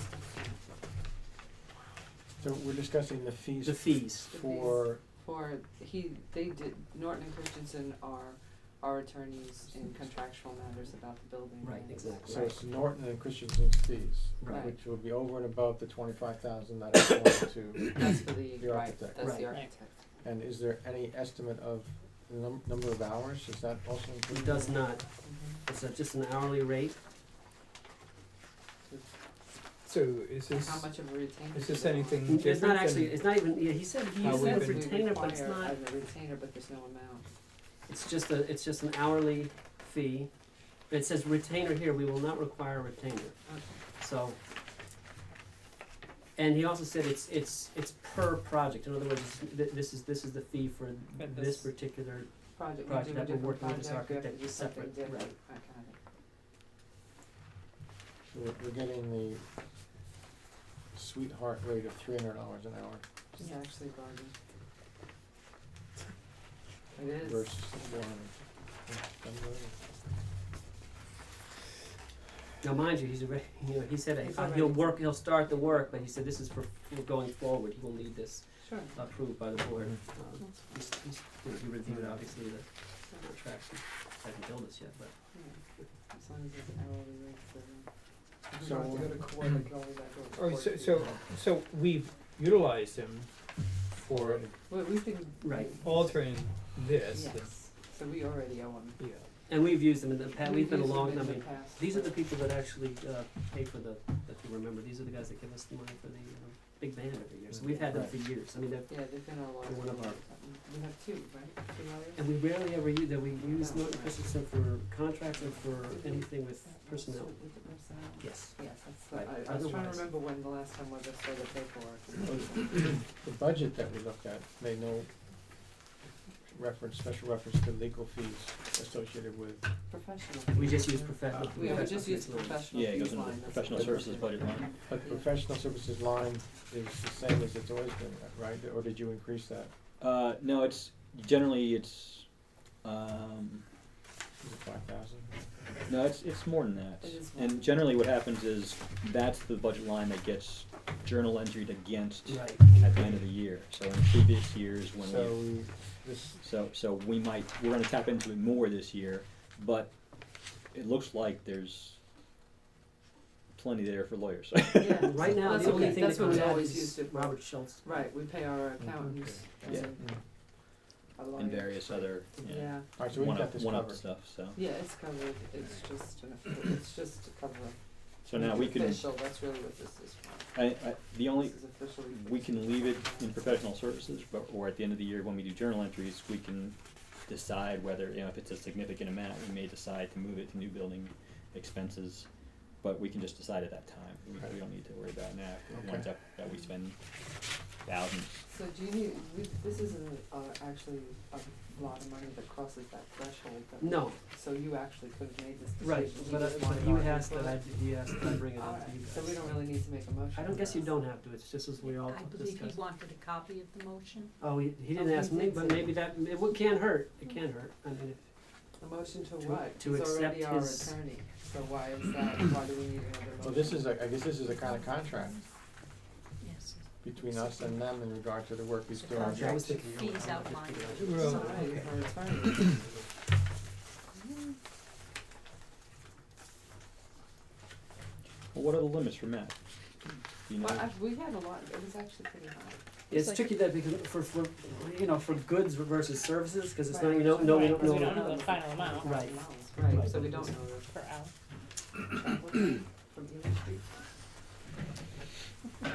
So we're discussing the fees
the fees.
for,
They did, Norton and Christensen are our attorneys in contractual matters about the building.
Right,
and-
exactly.
so it's Norton and Christensen's fees,
Right.
which will be over and above the 25,000 that is going to.
That's for the,
The
right,
architect.
that's the
Right.
architect.
And is there any estimate of the number of hours? Is that also included?
It does not.
Mhm.
It's just an hourly rate.
So is this,
How much of a retainer?
is
do
this
they want?
anything
It's
different
not actually.
than-
It's not even. Yeah, he said he
How
used the
we've
word
been-
retainer, but it's
We
not.
require a retainer, but there's no amount.
It's just an hourly fee. It says retainer here. We will not require a retainer.
Okay.
So. And he also said it's per project. In other words, this is the fee for
For
this
this.
particular.
Project,
Project
we do
that
a
we're
different
working with this
project, we have to
architect
do something
separate,
different.
right.
I got it.
So we're getting the sweetheart rate of $300 an hour
It's
Yeah.
actually a bargain. It is.
versus the 400.
Now, mind you, he's already. He said
He's
he'll
already-
he'll start the work, but he said this is for going forward. He will need this
Sure.
approved by the board.
Mhm.
He reviewed obviously the contracts. Hasn't billed us yet, but.
Yeah. As long as it's an hourly rate for them. If
So-
we don't have to go to court, we can always back over to
oh,
court.
so we've utilized him for
Well, we've been.
Right.
altering this,
Yes, so we already owe them.
yeah.
And we've used them in the past. We've been a
used them
long.
in
I
the
mean,
past,
these are the
but-
people that actually pay for the. If you remember, these are the guys that give us the money for the big band every year. So we've had them for years. I mean,
Yeah, they've been our lawyers.
They're one of our-
We have two, right? Two lawyers?
and we rarely ever use that. We use Norton Christensen for contracts and for anything with personnel.
With the personnel.
Yes.
Yes, that's
Right.
the, I was trying to
Otherwise-
remember when the last time was I saw the paperwork.
The budget that we looked at made no special reference to legal fees associated with.
Professional.
We just
fees.
use professional.
We would just use professional
Yeah, it
fees
goes into
line,
the
that's
professional
what-
services budget line.
But the professional services line is the same as it's always been, right? Or did you increase that?
No, it's, generally it's,
Is it 5,000?
no, it's more than that.
It is more.
And generally what happens is, that's the budget line that gets journal entered against
Right.
at the end of the year. So in previous years, when
So
we,
this,
so we're gonna tap into it more this year, but it looks like there's plenty there for lawyers.
Yeah,
Right now,
that's
the
what
only
we-
thing
that's
that
what
comes
we
out
always
is
used it for.
Robert Schultz.
Right, we pay our accountants
Yeah.
as
and various other, you know,
Yeah,
Alright, so we've got this
one-up
covered.
stuff, so.
yeah, it's covered, it's just to cover.
So now we can,
Official, that's really what this is for.
the only,
This is officially.
we can leave it in professional services, but, or at the end of the year, when we do journal entries, we can decide whether, you know, if it's a significant amount, we may decide to move it to new building expenses, but we can just decide at that time. We don't need to worry about it now, the ones
Okay.
that we spend thousands.
So do you need, this isn't, actually a lot of money that crosses that threshold that.
No.
So you actually could have made this
Right,
decision,
but,
just
but
wanted
you
our
asked that
input.
he asked that I bring it up
Alright,
to you guys.
so we don't really need to make a motion.
I don't
on
guess you
this.
don't have to, it's just as we all
I believe
discussed.
he wanted a copy of the motion.
Oh, he didn't
Oh, he
ask me,
did
but
say
maybe that, can't hurt, it can't hurt, I mean,
A motion to
To-
what?
to
He's already
accept
our
his-
attorney, so why is that, why do we need another motion?
Well, this is I guess this is a kind of contract
Yes.
between us and them in regard to the work he's
So
doing.
I was
Contract
thinking you
fees
were-
outlined.
Well,
Alright,
okay.
our attorney.
Well, what are the limits for Matt? Do you know?
Well, we had a lot, it was actually pretty high.
It's
like-
tricky that because for, you know, for goods versus services, cause it's not,
Right.
you don't know, we
Right,
don't
'cause
know.
we don't know the final amount.
Right.
Right, so we don't know
Per hour.
the chaplain from Ealing Street.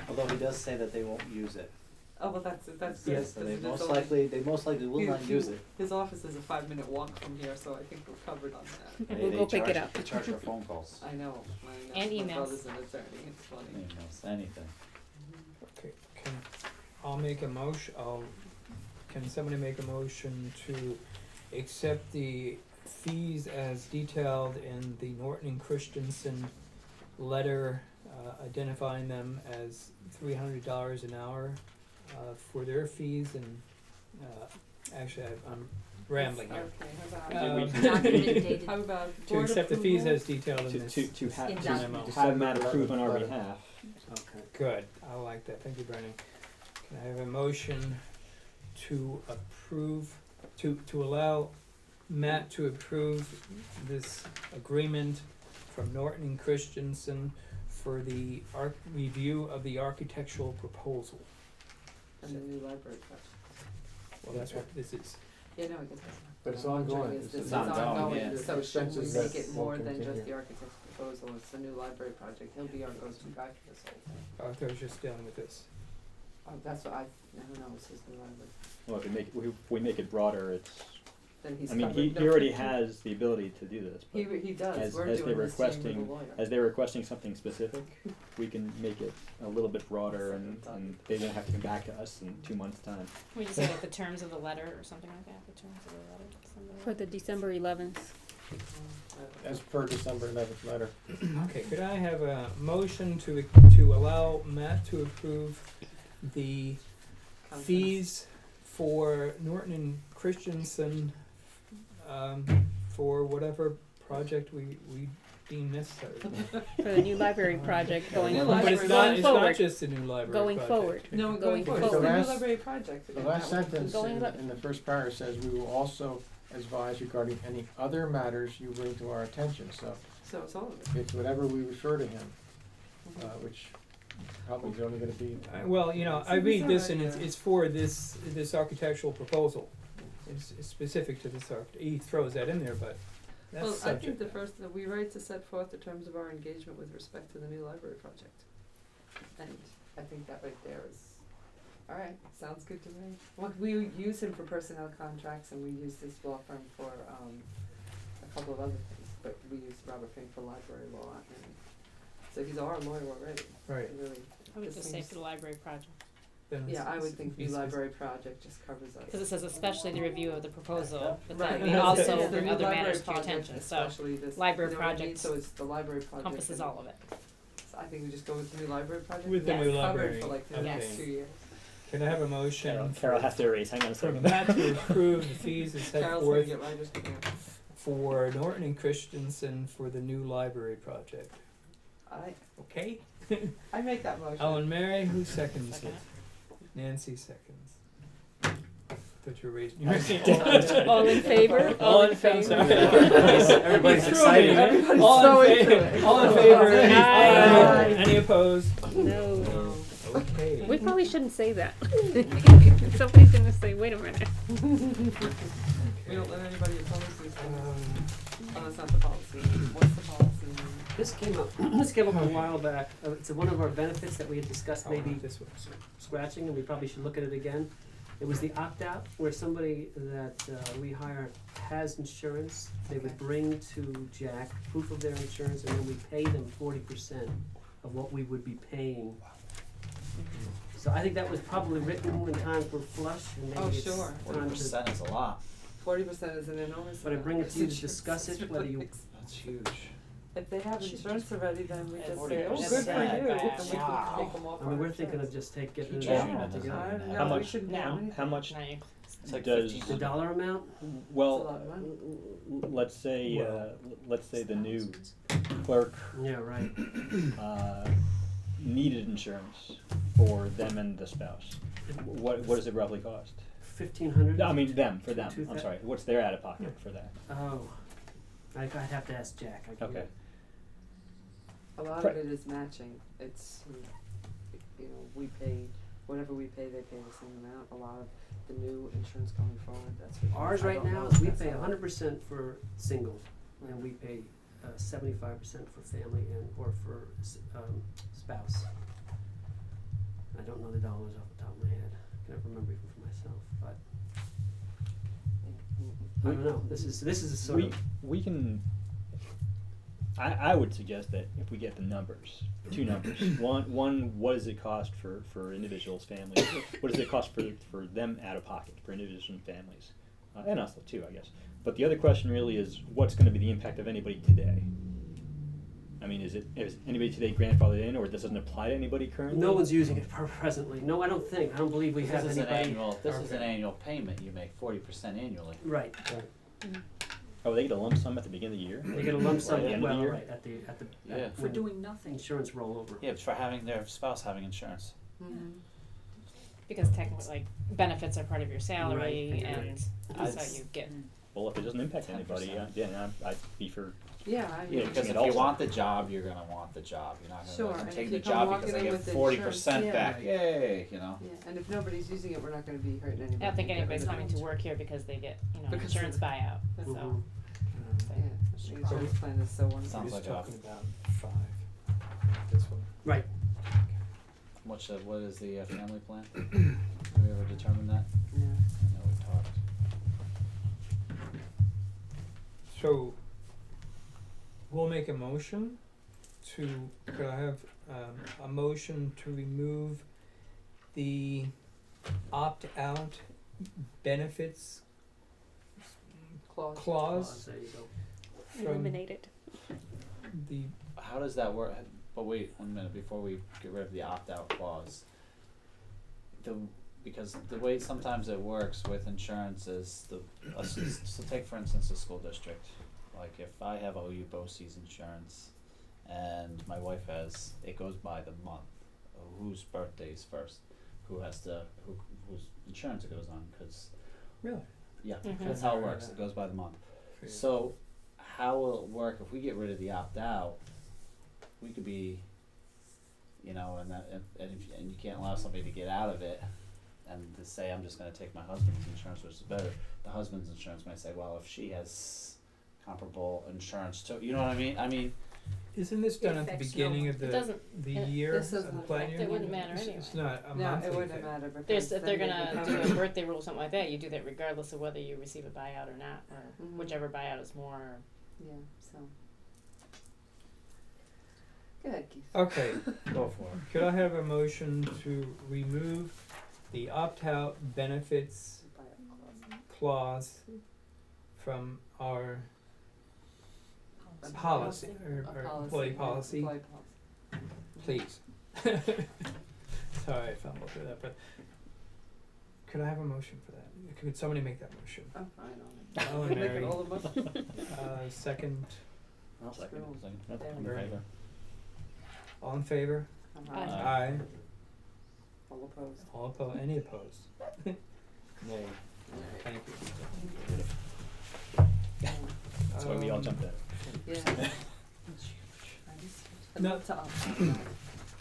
Although he does say that they won't use it.
Oh, well, that's good.
Yes,
So
'cause
they
it's
most
only-
likely will not use it.
His office is a 5-minute walk from here, so I think we're covered on that.
We'll go pick it
charge-
up.
They charge for phone calls,
I know.
And
My
emails.
brother's an attorney, it's funny.
emails, anything.
Okay, I'll make a motion, can somebody make a motion to accept the fees as detailed in the Norton and Christensen letter, identifying them as $300 an hour, for their fees and, actually, I'm rambling here.
Okay, how
Yeah, we
about,
can-
Document dated.
how about
To
board
accept the fees
approval?
as detailed in this.
To have,
In
to
document.
have Matt approve on our
Letter.
behalf.
Okay.
Good, I like that, thank you, Brennan. Can I have a motion to approve, to allow Matt to approve this agreement from Norton and Christensen for the review of the architectural proposal?
And the new library project.
Well, that's what this is.
Yeah, no, I get that.
But it's
What I'm
ongoing.
wondering is
It's
this is
ongoing,
ongoing,
yeah.
so should we
Expenses
make
that
it more
will
than just
continue.
the architect's proposal, it's the new library project, he'll be our go-to guy for this whole thing.
I thought I was just dealing with this.
Oh, that's what I don't know, it says the library,
Well, if we make it broader, it's,
then he's
I mean,
covered.
he
No,
already has the ability to do this,
He,
but
he does,
as-
we're
as
doing
they're
this team with
requesting-
a lawyer.
as they're requesting something specific, we can make it a little bit broader and they won't have to come back to us in 2 months' time.
Can we just say like the terms of the letter or something like that, the terms of the letter, something
For the December 11th.
As per December 11th letter.
Okay, could I have a motion to allow Matt to approve the
Contents.
fees for Norton and Christensen, for whatever project we deem necessary.
For the new library project going,
New
But
library
it's not,
going
it's not
forward.
just the new library
Going
project.
forward.
No,
Going
going forward, it's
forward.
the new
last-
library project.
The
again,
last
that one.
sentence
Going
in the first paragraph says, we will also advise regarding any other matters you bring to our attention, so
So it's all of it.
it's whatever we refer to him, which probably is only gonna be,
Well, you know, I
So
read
these
this
are,
and it's for this architectural proposal. It's specific to this he throws that in there, but that's
Well, I
subject.
think the first, that we write to set forth the terms of our engagement with respect to the new library project. And I think that right there is, alright, sounds good to me. Well, we use him for personnel contracts and we use this law firm for, a couple of other things, but we use Robert Fink for library law and, so he's our lawyer already,
Right.
really.
I would
This
just say
seems-
for the library project,
Then
Yeah, I would
it's-
think
it's-
new library project just covers us.
cause it says especially the review of the proposal, but
Right,
then
and
we
it's
also
the
bring
new
other
library
matters to your
project,
attention, so
especially this,
library
you know what I mean?
project
So it's the library project.
encompasses
and-
all of it.
So I think we just go with the new library project.
With the
Yes.
new
Covered
library,
for like the next
Yes.
2 years.
Can I have a motion
Carol has to erase, hang on a
for
second.
Matt to approve the fees as set
Carol's gonna
forth
get writers' cramp.
for Norton and Christensen for the new library project? Okay?
I make that motion.
Ellen Mary, who seconds
Second
it?
it.
Nancy seconds. Thought you were raising your hand.
All in favor?
All in favor?
Everybody's
You threw
excited.
me.
Everybody's
All
so
in
into
favor?
it.
All in favor?
Aye.
Any opposed?
No.
No.
Okay.
We We probably shouldn't say that. Somebody's gonna say, wait a minute.
We don't let anybody oppose these things. Oh, that's not the policy. What's the policy?
This came up, this came up a while back. It's one of our benefits that we had discussed maybe
This one.
scratching, and we probably should look at it again. It was the opt-out, where somebody that we hire has insurance. They would bring to Jack proof of their insurance, and then we pay them 40% of what we would be paying. So I think that was probably written when times were flush, and maybe
Oh,
it's
sure.
time to.
40% is a lot.
40% is an enormous
But I
amount.
bring it to you to discuss it, whether you.
That's huge.
If they have insurance already, then we just say,
40%.
oh, good for you,
Yeah.
and we can
Wow.
take them off
I mean,
our
we're thinking of
insurance.
just getting rid
Yeah.
of that
I
together.
don't
How
know, we
much-
shouldn't
No.
have anything.
How much
No, you-
It's like
does,
The
1,500.
dollar amount?
well,
It's a lot of money.
let's say, let's say the new clerk,
Yeah, right.
needed insurance for them and the spouse. What does it roughly cost?
1,500?
I mean, them, for them,
Two
I'm
thou-
sorry, what's their out-of-pocket for that?
Oh, I'd have to ask Jack. I can-
Okay,
A lot
Pri-
of it is matching. It's, you know, we pay, whatever we pay, they pay the same amount. A lot of the new insurance going forward, that's what.
Ours
I
right
don't
now
know
is
if
we
that's
pay
a lot.
100% for single, and we pay 75% for family or for spouse. I don't know the dollars off the top of my head. I can never remember even for myself, but I don't know. This is a sort of.
we can, I would suggest that if we get the numbers, two numbers, one, what does it cost for individuals, families, what does it cost for them out of pocket, for individuals and families, and us too, I guess. But the other question really is, what's gonna be the impact of anybody today? I mean, is anybody today grandfathered in, or this doesn't apply to anybody currently?
No one's using it presently. No, I don't think. I don't believe we have
This is an
anybody.
annual, this is an
Okay.
annual payment, you make 40% annually.
Right.
Oh, they get a lump sum at the beginning of the year?
They get a lump sum.
Or at the end of the
Well,
year?
right at the
Yeah.
For doing nothing.
insurance rollover.
Yeah, it's for having their spouse having insurance.
Mhm.
because technically, like, benefits are part of your salary,
Right,
and
right.
so you get.
Well, if it doesn't impact anybody,
10%.
I'd be for,
Yeah, I
Yeah,
mean,
because
it
if
also.
you want the job, you're gonna want the job. You're not
Sure,
gonna
and
take
if
the
you come
job
walking
because I
in
get
with
40%
insurance,
back.
yeah.
Yay, you know.
yeah, and if nobody's using it, we're not gonna be hurting anybody.
I don't think
Get rid
anybody's
of
coming
it.
to work here because they get,
Because
insurance
of-
buyout, so.
Mhm.
Yeah, the insurance plan is so wonderful.
Sounds
We're just
like a-
talking about 5, this one.
Right.
What is the family plan? Have we ever determined that?
Yeah.
I know we talked.
So, we'll make a motion could I have, a motion to remove the opt-out benefits clause
There you go.
from
Eliminate it.
the,
How does that work? But wait 1 minute before we get rid of the opt-out clause. Because the way sometimes it works with insurance is so take for instance the school district. Like if I have OU BOCES insurance and my wife has, it goes by the month, whose birthday is first, whose insurance it goes on, cause
really?
yeah,
Mhm.
that's how it works, it goes by the month. So, how will it work if we get rid of the opt-out? We could be, and you can't allow somebody to get out of it, and to say, I'm just gonna take my husband's insurance, which is better. The husband's insurance might say, well, if she has comparable insurance too, you know what I mean? I mean,
Isn't this done at the
affects no
beginning
one.
of
It doesn't,
the
it-
year,
This
of the
doesn't
plan
affect
year?
it wouldn't matter
It's-
anyway.
It's not a
No,
monthly
it wouldn't
thing.
matter because
There's, if they're
then
gonna
they
do
become-
a birthday rule or something like that, you do that regardless of whether you receive a buyout or not, or
Mhm.
whichever buyout is more, or.
Yeah, so. Go ahead, Keith.
Okay,
go for it.
could I have a motion to remove the opt-out benefits
Buyout
clause from our policy, or
clause.
employee policy,
Employee policy.
please? Sorry, I fumbled through that, but could I have a motion for that? Could somebody make that motion?
I'm fine on it.
Alan,
Make
Mary,
it all the motion.
second,
I'll second
Screw.
it.
Yep,
I'm in
very
favor.
all in favor?
Aye.
Aye.
All opposed.
All opposed, any opposed? Nay. Thank you.
That's why we all jumped at it.
Yeah. I'd
No.
love to opt out.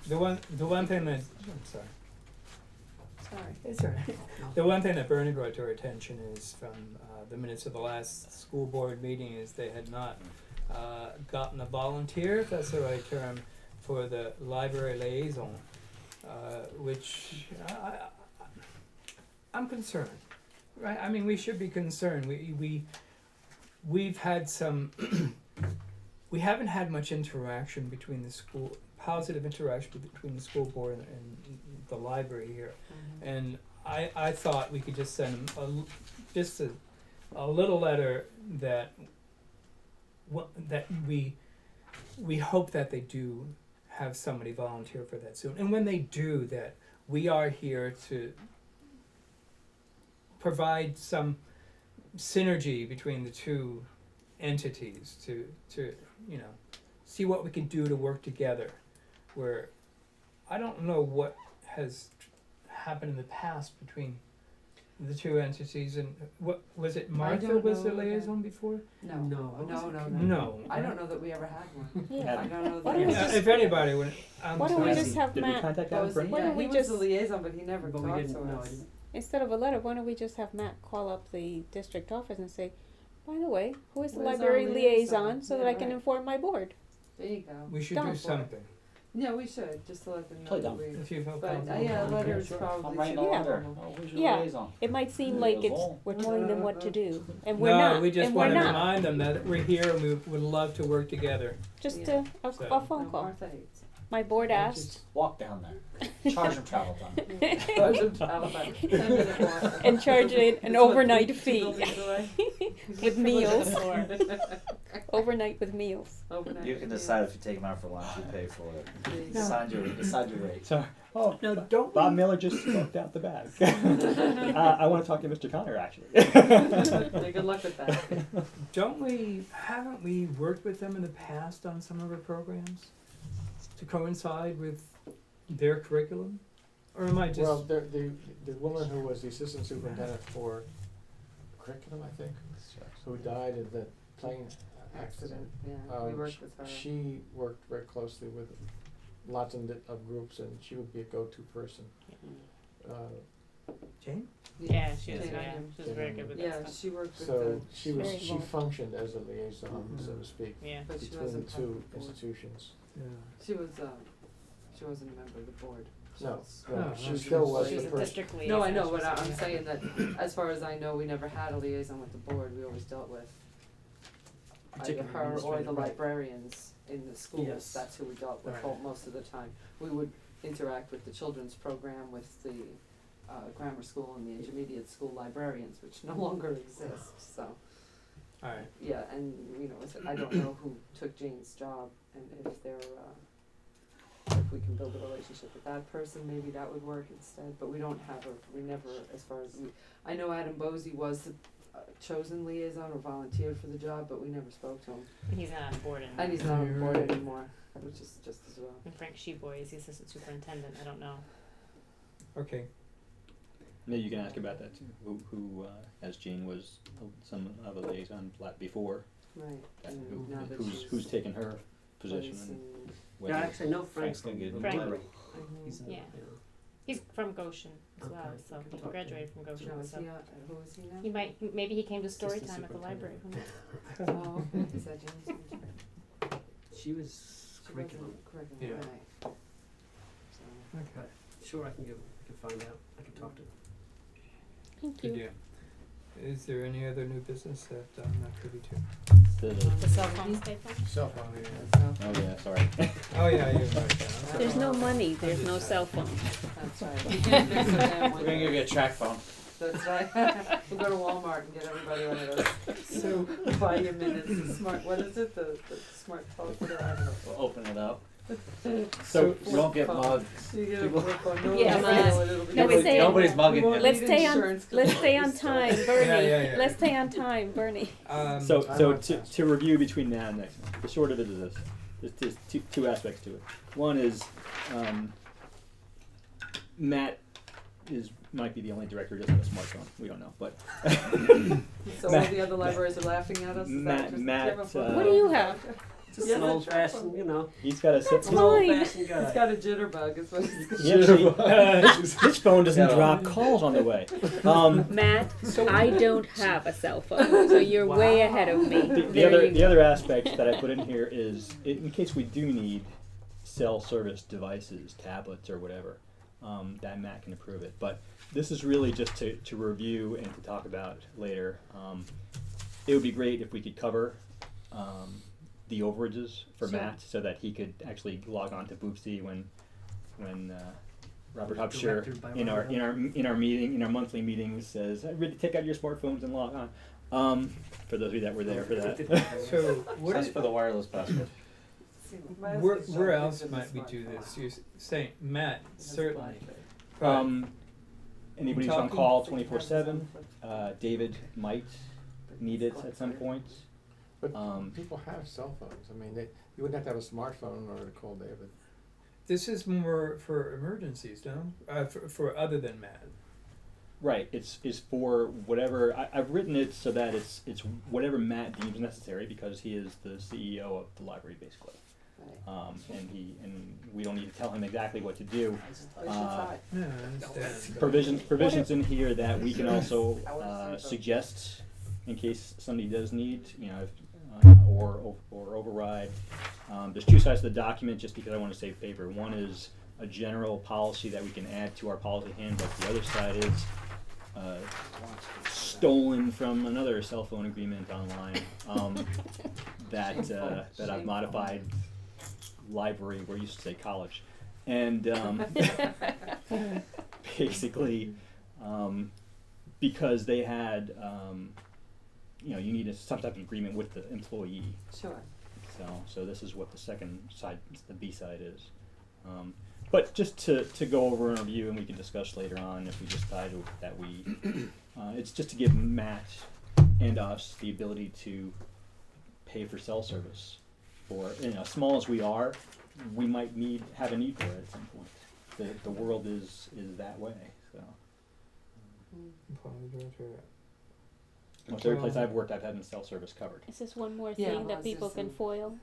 The one thing that, I'm sorry,
Sorry.
It's all right. The one thing that Bernie brought to our attention is from the minutes of the last school board meeting is they had not gotten a volunteer, if that's the right term, for the library liaison, which I'm concerned, right? I mean, we should be concerned. We've had some, we haven't had much interaction between the school, positive interaction between the school board and the library here. And I thought we could just send them just a little letter that we hope that they do have somebody volunteer for that soon. And when they do that, we are here to provide some synergy between the two entities to you know, see what we can do to work together. Where I don't know what has happened in the past between the two entities, and what was it? Martha
don't
was the
know that-
liaison before?
No.
No.
No.
I don't know that we ever had one.
Yeah.
I don't know
Why
that.
don't we
Yeah,
just-
if anybody would,
Why don't we
sorry.
just have
Did we
Matt,
contact Adam Bernie?
Why
Yeah,
don't we
he was
just-
the liaison, but he never
But we
talked
didn't,
to
no, I
us.
didn't.
instead of a letter, why don't we just have Matt call up the district office and say, by the way, who is the
Where's our
library
liaison?
liaison, so that
Yeah,
I can
right.
inform my board?
There you go.
We should
Done
do
for it.
something.
Yeah, we should, just to let them know
Play
that
dumb.
we.
If you feel
But,
comfortable.
yeah, letters
Sure.
probably
I'm
should
writing
be
a letter.
normal.
Oh, who's your
Yeah.
liaison?
It might seem
Yeah,
like
it's
it's,
all-
we're telling them what to do, and
No,
we're not,
we just
and we're
want to
not,
remind them that we're here and we would love to work together.
just
Yeah.
a
So-
phone
No,
call.
Martha hates.
My board asked,
Walk down there. Charge them travel time.
Charge them travel time. 10-minute walk.
and charge it an
It's what,
overnight
2
fee,
buildings away?
with meals, overnight with meals.
Overnight.
You can decide if you take them out for lunch, you pay for it.
There you go.
Decide your rate.
So, oh,
No, don't
Bob
we-
Miller just walked out the bag. I want to talk to Mr. Connor, actually.
Yeah, good luck with that.
Haven't we worked with them in the past on some of our programs to coincide with their curriculum? Or am I just?
Well, the woman who was the assistant superintendent for curriculum, I think, who died in the plane accident,
Yeah, we worked with her.
she worked very closely with lots of groups, and she would be a go-to person.
Jane?
Yeah, she was,
Jane
yeah,
Onion.
she was very good with
Yeah,
that stuff.
she worked with
So she
Very
she
well.
functioned as a liaison, so to speak,
Yeah.
but she
between the
wasn't part of
two
the board.
institutions.
Yeah.
She wasn't a member of the board. She
No,
was-
no,
No,
she
no,
still
she
was
She was
the
a
person.
district liaison.
No, I know,
she
but
was
I'm
yeah.
saying that as far as I know, we never had a liaison with the board. We always dealt with either
Particularly
her or the
administrative, right.
librarians in the schools.
Yes.
That's who we dealt with
Right.
most of the time. We would interact with the children's program, with the grammar school and the intermediate school librarians, which no longer exists. So
Alright.
yeah, and you know, I don't know who took Jane's job, and if they're if we can build a relationship with that person, maybe that would work instead. But we don't have we never, as far as I know, Adam Bosey was the chosen liaison or volunteered for the job, but we never spoke to him.
He's not on the board anymore.
And he's not on the board anymore, which is just as well.
And Frank Sheboy is the assistant superintendent. I don't know.
Okay.
Yeah, you can ask about that too. Who as Jean was some of a liaison before,
Right.
that,
And now that she's
who's taken her position
place
and
in-
whether
Yeah, actually, I know
Frank's
Frank
gonna
from
get
from
Frank.
Monterey.
Mhm.
He's,
Yeah. He's from Goshen as well,
Okay.
so he
Okay.
graduated from Goshen.
No, is
So
he who is he now?
he might, maybe he came to story
Assistant
time at the library.
superintendent.
Who knows?
Oh, okay. Is that Jane's?
She was
She
curriculum.
wasn't curriculum,
Yeah.
right. So.
Okay.
Sure, I can find out. I can talk to her.
Thank
Good
you.
deal. Is there any other new business that I'm not privy to?
The cell phone stipend?
Cell phone, yeah.
oh yeah, sorry.
Oh, yeah, you're right.
There's no money, there's no cell phone.
That's right. You can't mix with them
We're
with
gonna give you a track phone.
That's right. We'll go to Walmart and get everybody one of those.
So,
Buy your minutes, the smart, what is it, the smart phone, I don't know.
We'll open it up.
so,
You don't get
Phone.
mugged.
So you get a
People-
flip phone, no
Yeah,
one's
right.
gonna know it, it'll be.
No, we say-
Nobody's mugging
We
you.
won't
Let's
need
stay on,
insurance 'cause
let's stay on
nobody's
time,
stolen.
Bernie,
Yeah, yeah.
let's stay on time, Bernie.
So
I
so
want
to,
that.
to review between now and next month, the short of it is this. There's two aspects to it. One is Matt might be the only director who doesn't have a smartphone. We don't know, but
So all the other libraries are laughing at us, is that
Matt-
just,
Matt,
do you have a phone?
What do you have?
Just
Yes,
an
it's
old fashioned, you know,
He's got a
That's
an old
fine.
fashioned guy.
He's got a jitterbug, is what he's got.
He actually, his phone doesn't
Yeah.
drop calls on the way.
Matt, I don't have a cell phone, so you're way ahead of me.
The
There you
the
go.
other aspect that I put in here is in case we do need cell service devices, tablets or whatever, that Matt can approve it. But this is really just to review and to talk about later. It would be great if we could cover the overages for
Sure.
Matt so that he could actually log on to Boopsy when Robert Hupsher
Directed by
in our
Robert
meeting, in our monthly meetings says, "Really take out your smartphones and log on." For those of you that were there for that.
So what
That's
is,
for the wireless password.
where else might we do this? You're saying, Matt, certainly. but
Anybody who's on
Talking-
call 24/7. David might need it at some point.
But
Um,
people have cell phones. I mean, you wouldn't have to have a smartphone in order to call David.
This is more for emergencies, no? For other than Matt.
Right, it's for whatever, I've written it so that it's whatever Matt deems necessary because he is the CEO of the library basically. And we don't need to tell him exactly what to do.
Yeah, I understand.
Provisions in here that we can also suggest in case somebody does need, or override. There's two sides to the document just because I want to save paper. One is a general policy that we can add to our policy handbook. The other side is stolen from another cell phone agreement online that I've modified. Library, where you used to say college, and basically because they had you need some type of agreement with the employee.
Sure.
So this is what the second side, the B side is. But just to go over and review, and we can discuss later on if we decide that we, it's just to give Matt and us the ability to pay for cell service. For small as we are, we might have a need for it at some point. The world is that way. So most every place I've worked, I've had cell service covered.
Is this one more
Yeah,
thing
well,
that
it's
people
just
can
some-
foil?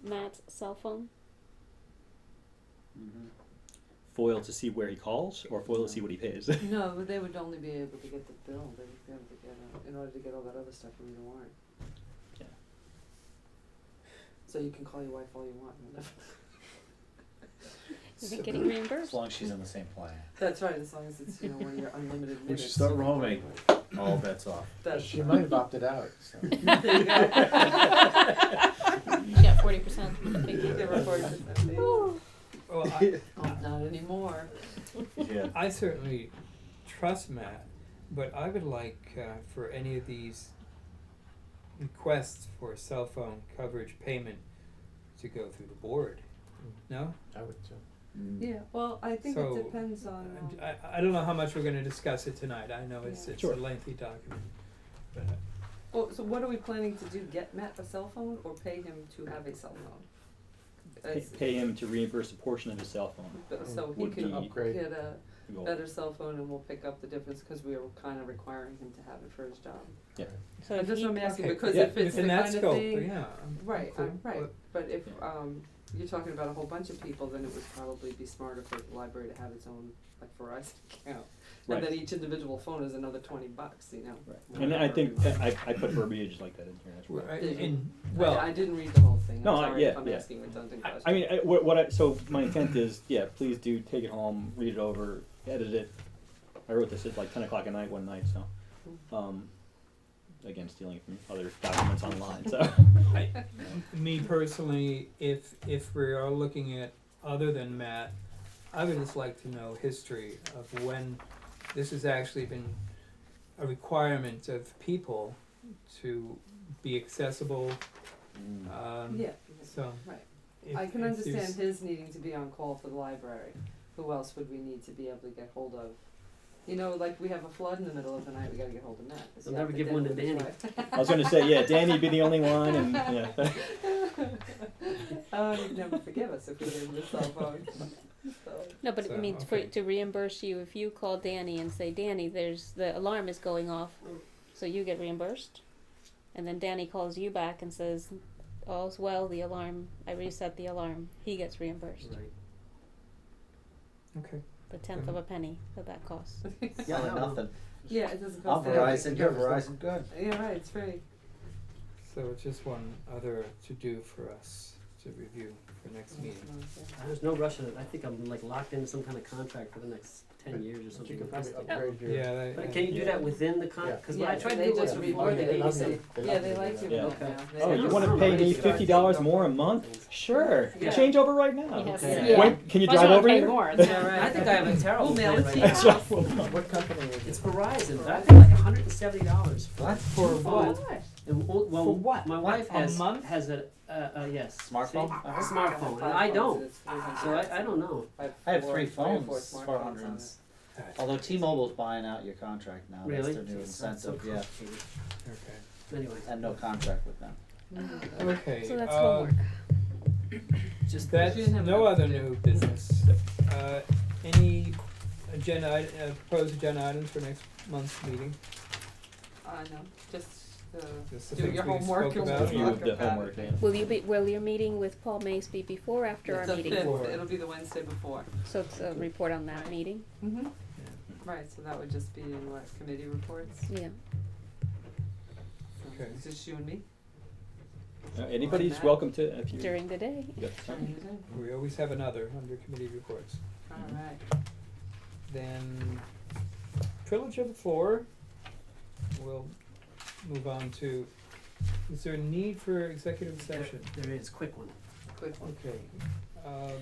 Matt's cell phone?
Foil to see where he calls, or foil to see what he pays.
No, but they would only be able to get the bill, they would be able to get, in order to get all that other stuff from the warrant.
Yeah.
So you can call your wife all you want, whatever.
Is it getting reimbursed?
As long as she's in the same plan.
That's right, as long as it's, one of your unlimited
Once
minutes.
you start
you can
roaming,
call your wife.
all bets off.
That's
She
right.
might have opted out. So.
There you go.
Yeah, 40%.
Give her 40%.
Ooh.
Well,
Not anymore.
Yeah.
I certainly trust Matt, but I would like for any of these requests for cell phone coverage payment to go through the board. No?
I would too.
Yeah, well, I think
So,
it depends on,
I don't know how much we're gonna discuss it tonight. I know it's
Yeah.
a
Sure.
lengthy document. But
well, so what are we planning to do, get Matt a cell phone or pay him to have a cell phone?
Pay him to reimburse a portion of his cell phone.
So he
Would
can
be
upgrade.
get a
the goal.
better cell phone and we'll pick up the difference, cause we were kinda requiring him to have it for his job.
Yeah.
So
I'm
if
just
he,
I'm asking
Okay,
because
yeah,
if it's the
in that
kind of
scope,
thing.
yeah.
Right,
cool.
right, but if, you're talking about a whole bunch of people, then it would probably be smarter for the library to have its own, like, Verizon account.
Right.
And then each individual phone is another $20, you know?
And I think that I put verbiage like that in here as well.
Well,
Did you?
well,
I didn't read the whole thing, I'm
No,
sorry
yeah,
if I'm
yeah.
asking redundant questions.
I mean, so my intent is, yeah, please do take it home, read it over, edit it. I wrote this at like 10 o'clock at night one night, so, again, stealing from other documents online, so.
me personally, if we are looking at other than Matt, I would just like to know history of when this has actually been a requirement of people to be accessible.
Yeah,
So.
right.
if-
I can
if
understand
there's-
his needing to be on call for the library. Who else would we need to be able to get hold of? You know, like we have a flood in the middle of the night, we gotta get hold of Matt. Is
They'll
he
never
out
give
for
one to
dinner with his
Danny.
wife?
I was gonna say, yeah, Danny'd be the only one, and, yeah.
Oh, he'd never forgive us if we gave him his cell phone. So,
no, but
So,
it means
okay.
to reimburse you, if you call Danny and say, Danny, the alarm is going off, so you get reimbursed. And then Danny calls you back and says, all's well, the alarm, I reset the alarm, he gets reimbursed.
Right.
Okay.
The tenth of a penny that costs.
Yeah, like nothing.
Yeah, it doesn't
I'm
cost anything.
Verizon, you're Verizon, good.
Yeah, right, it's free.
So it's just one other to do for us to review for next meeting.
There's no rush in it. I think I'm like locked into some kind of contract for the next 10 years or
You
something.
could
like
probably
that.
upgrade your.
Yeah, that,
But can you do that within the
Yeah.
Cause when I
Yeah,
tried to
they
do
just
it
before,
before,
they
they
used
said,
to, yeah, they like to
Yeah.
do
Okay.
that now.
Oh,
They
you
don't
wanna
know
pay
what
me
it's
$50
got.
more a month? Sure,
Yeah.
change over right now.
Yes.
Okay.
Yeah.
When, can you
Plus
drive
wanna
over
pay
here?
more.
Yeah, right.
I think I have a terrible
We'll mail
plan
it
right
to
now.
That's right. Well,
What company is
It's
it?
Verizon, but I pay like $170 for
What?
For
two
what?
phones. And, well,
For what?
my wife
A
has
month?
has a yes
Smartphone?
see?
Uh-huh.
A smartphone, and I don't. So I don't know.
I have 3 phones for hundreds. Although T-Mobile's buying out your contract now,
Really?
that's their new
It's not so
incentive, yeah,
complicated.
Okay.
Anyway,
and no contract with them.
Okay.
So that's homework.
just
That's
You didn't have
no
enough to
other
do.
new business. Any agenda, proposed agenda items for next month's meeting?
No, just,
Just the
do
things
your
we
homework
spoke
and
about.
we'll
Review
talk
of the
about
homework,
it.
yeah.
Will your meeting with Paul Mays be before or after our
The
meeting?
fifth,
Before.
it'll be the Wednesday before.
So it's a report on that
Right.
meeting?
Mm-hmm. Right, so that would just be in what, committee reports?
Yeah.
So
Okay.
It's just you and me?
Anybody's
that.
welcome to, if you.
During the day.
Yeah.
During the day?
We always have another under committee reports.
Alright.
Then privilege of the floor. We'll move on to, is there a need for executive session?
there is quick one.
Quick one.
Okay,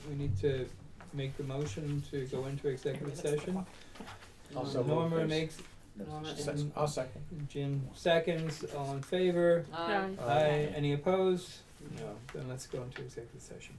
we need to make the motion to go into executive session.
Also
Norma
move,
makes,
Norma
Se-
and-
I'll second.
Jim seconds, all in favor?
Aye.
Aye, any opposed? No, then let's go into executive session.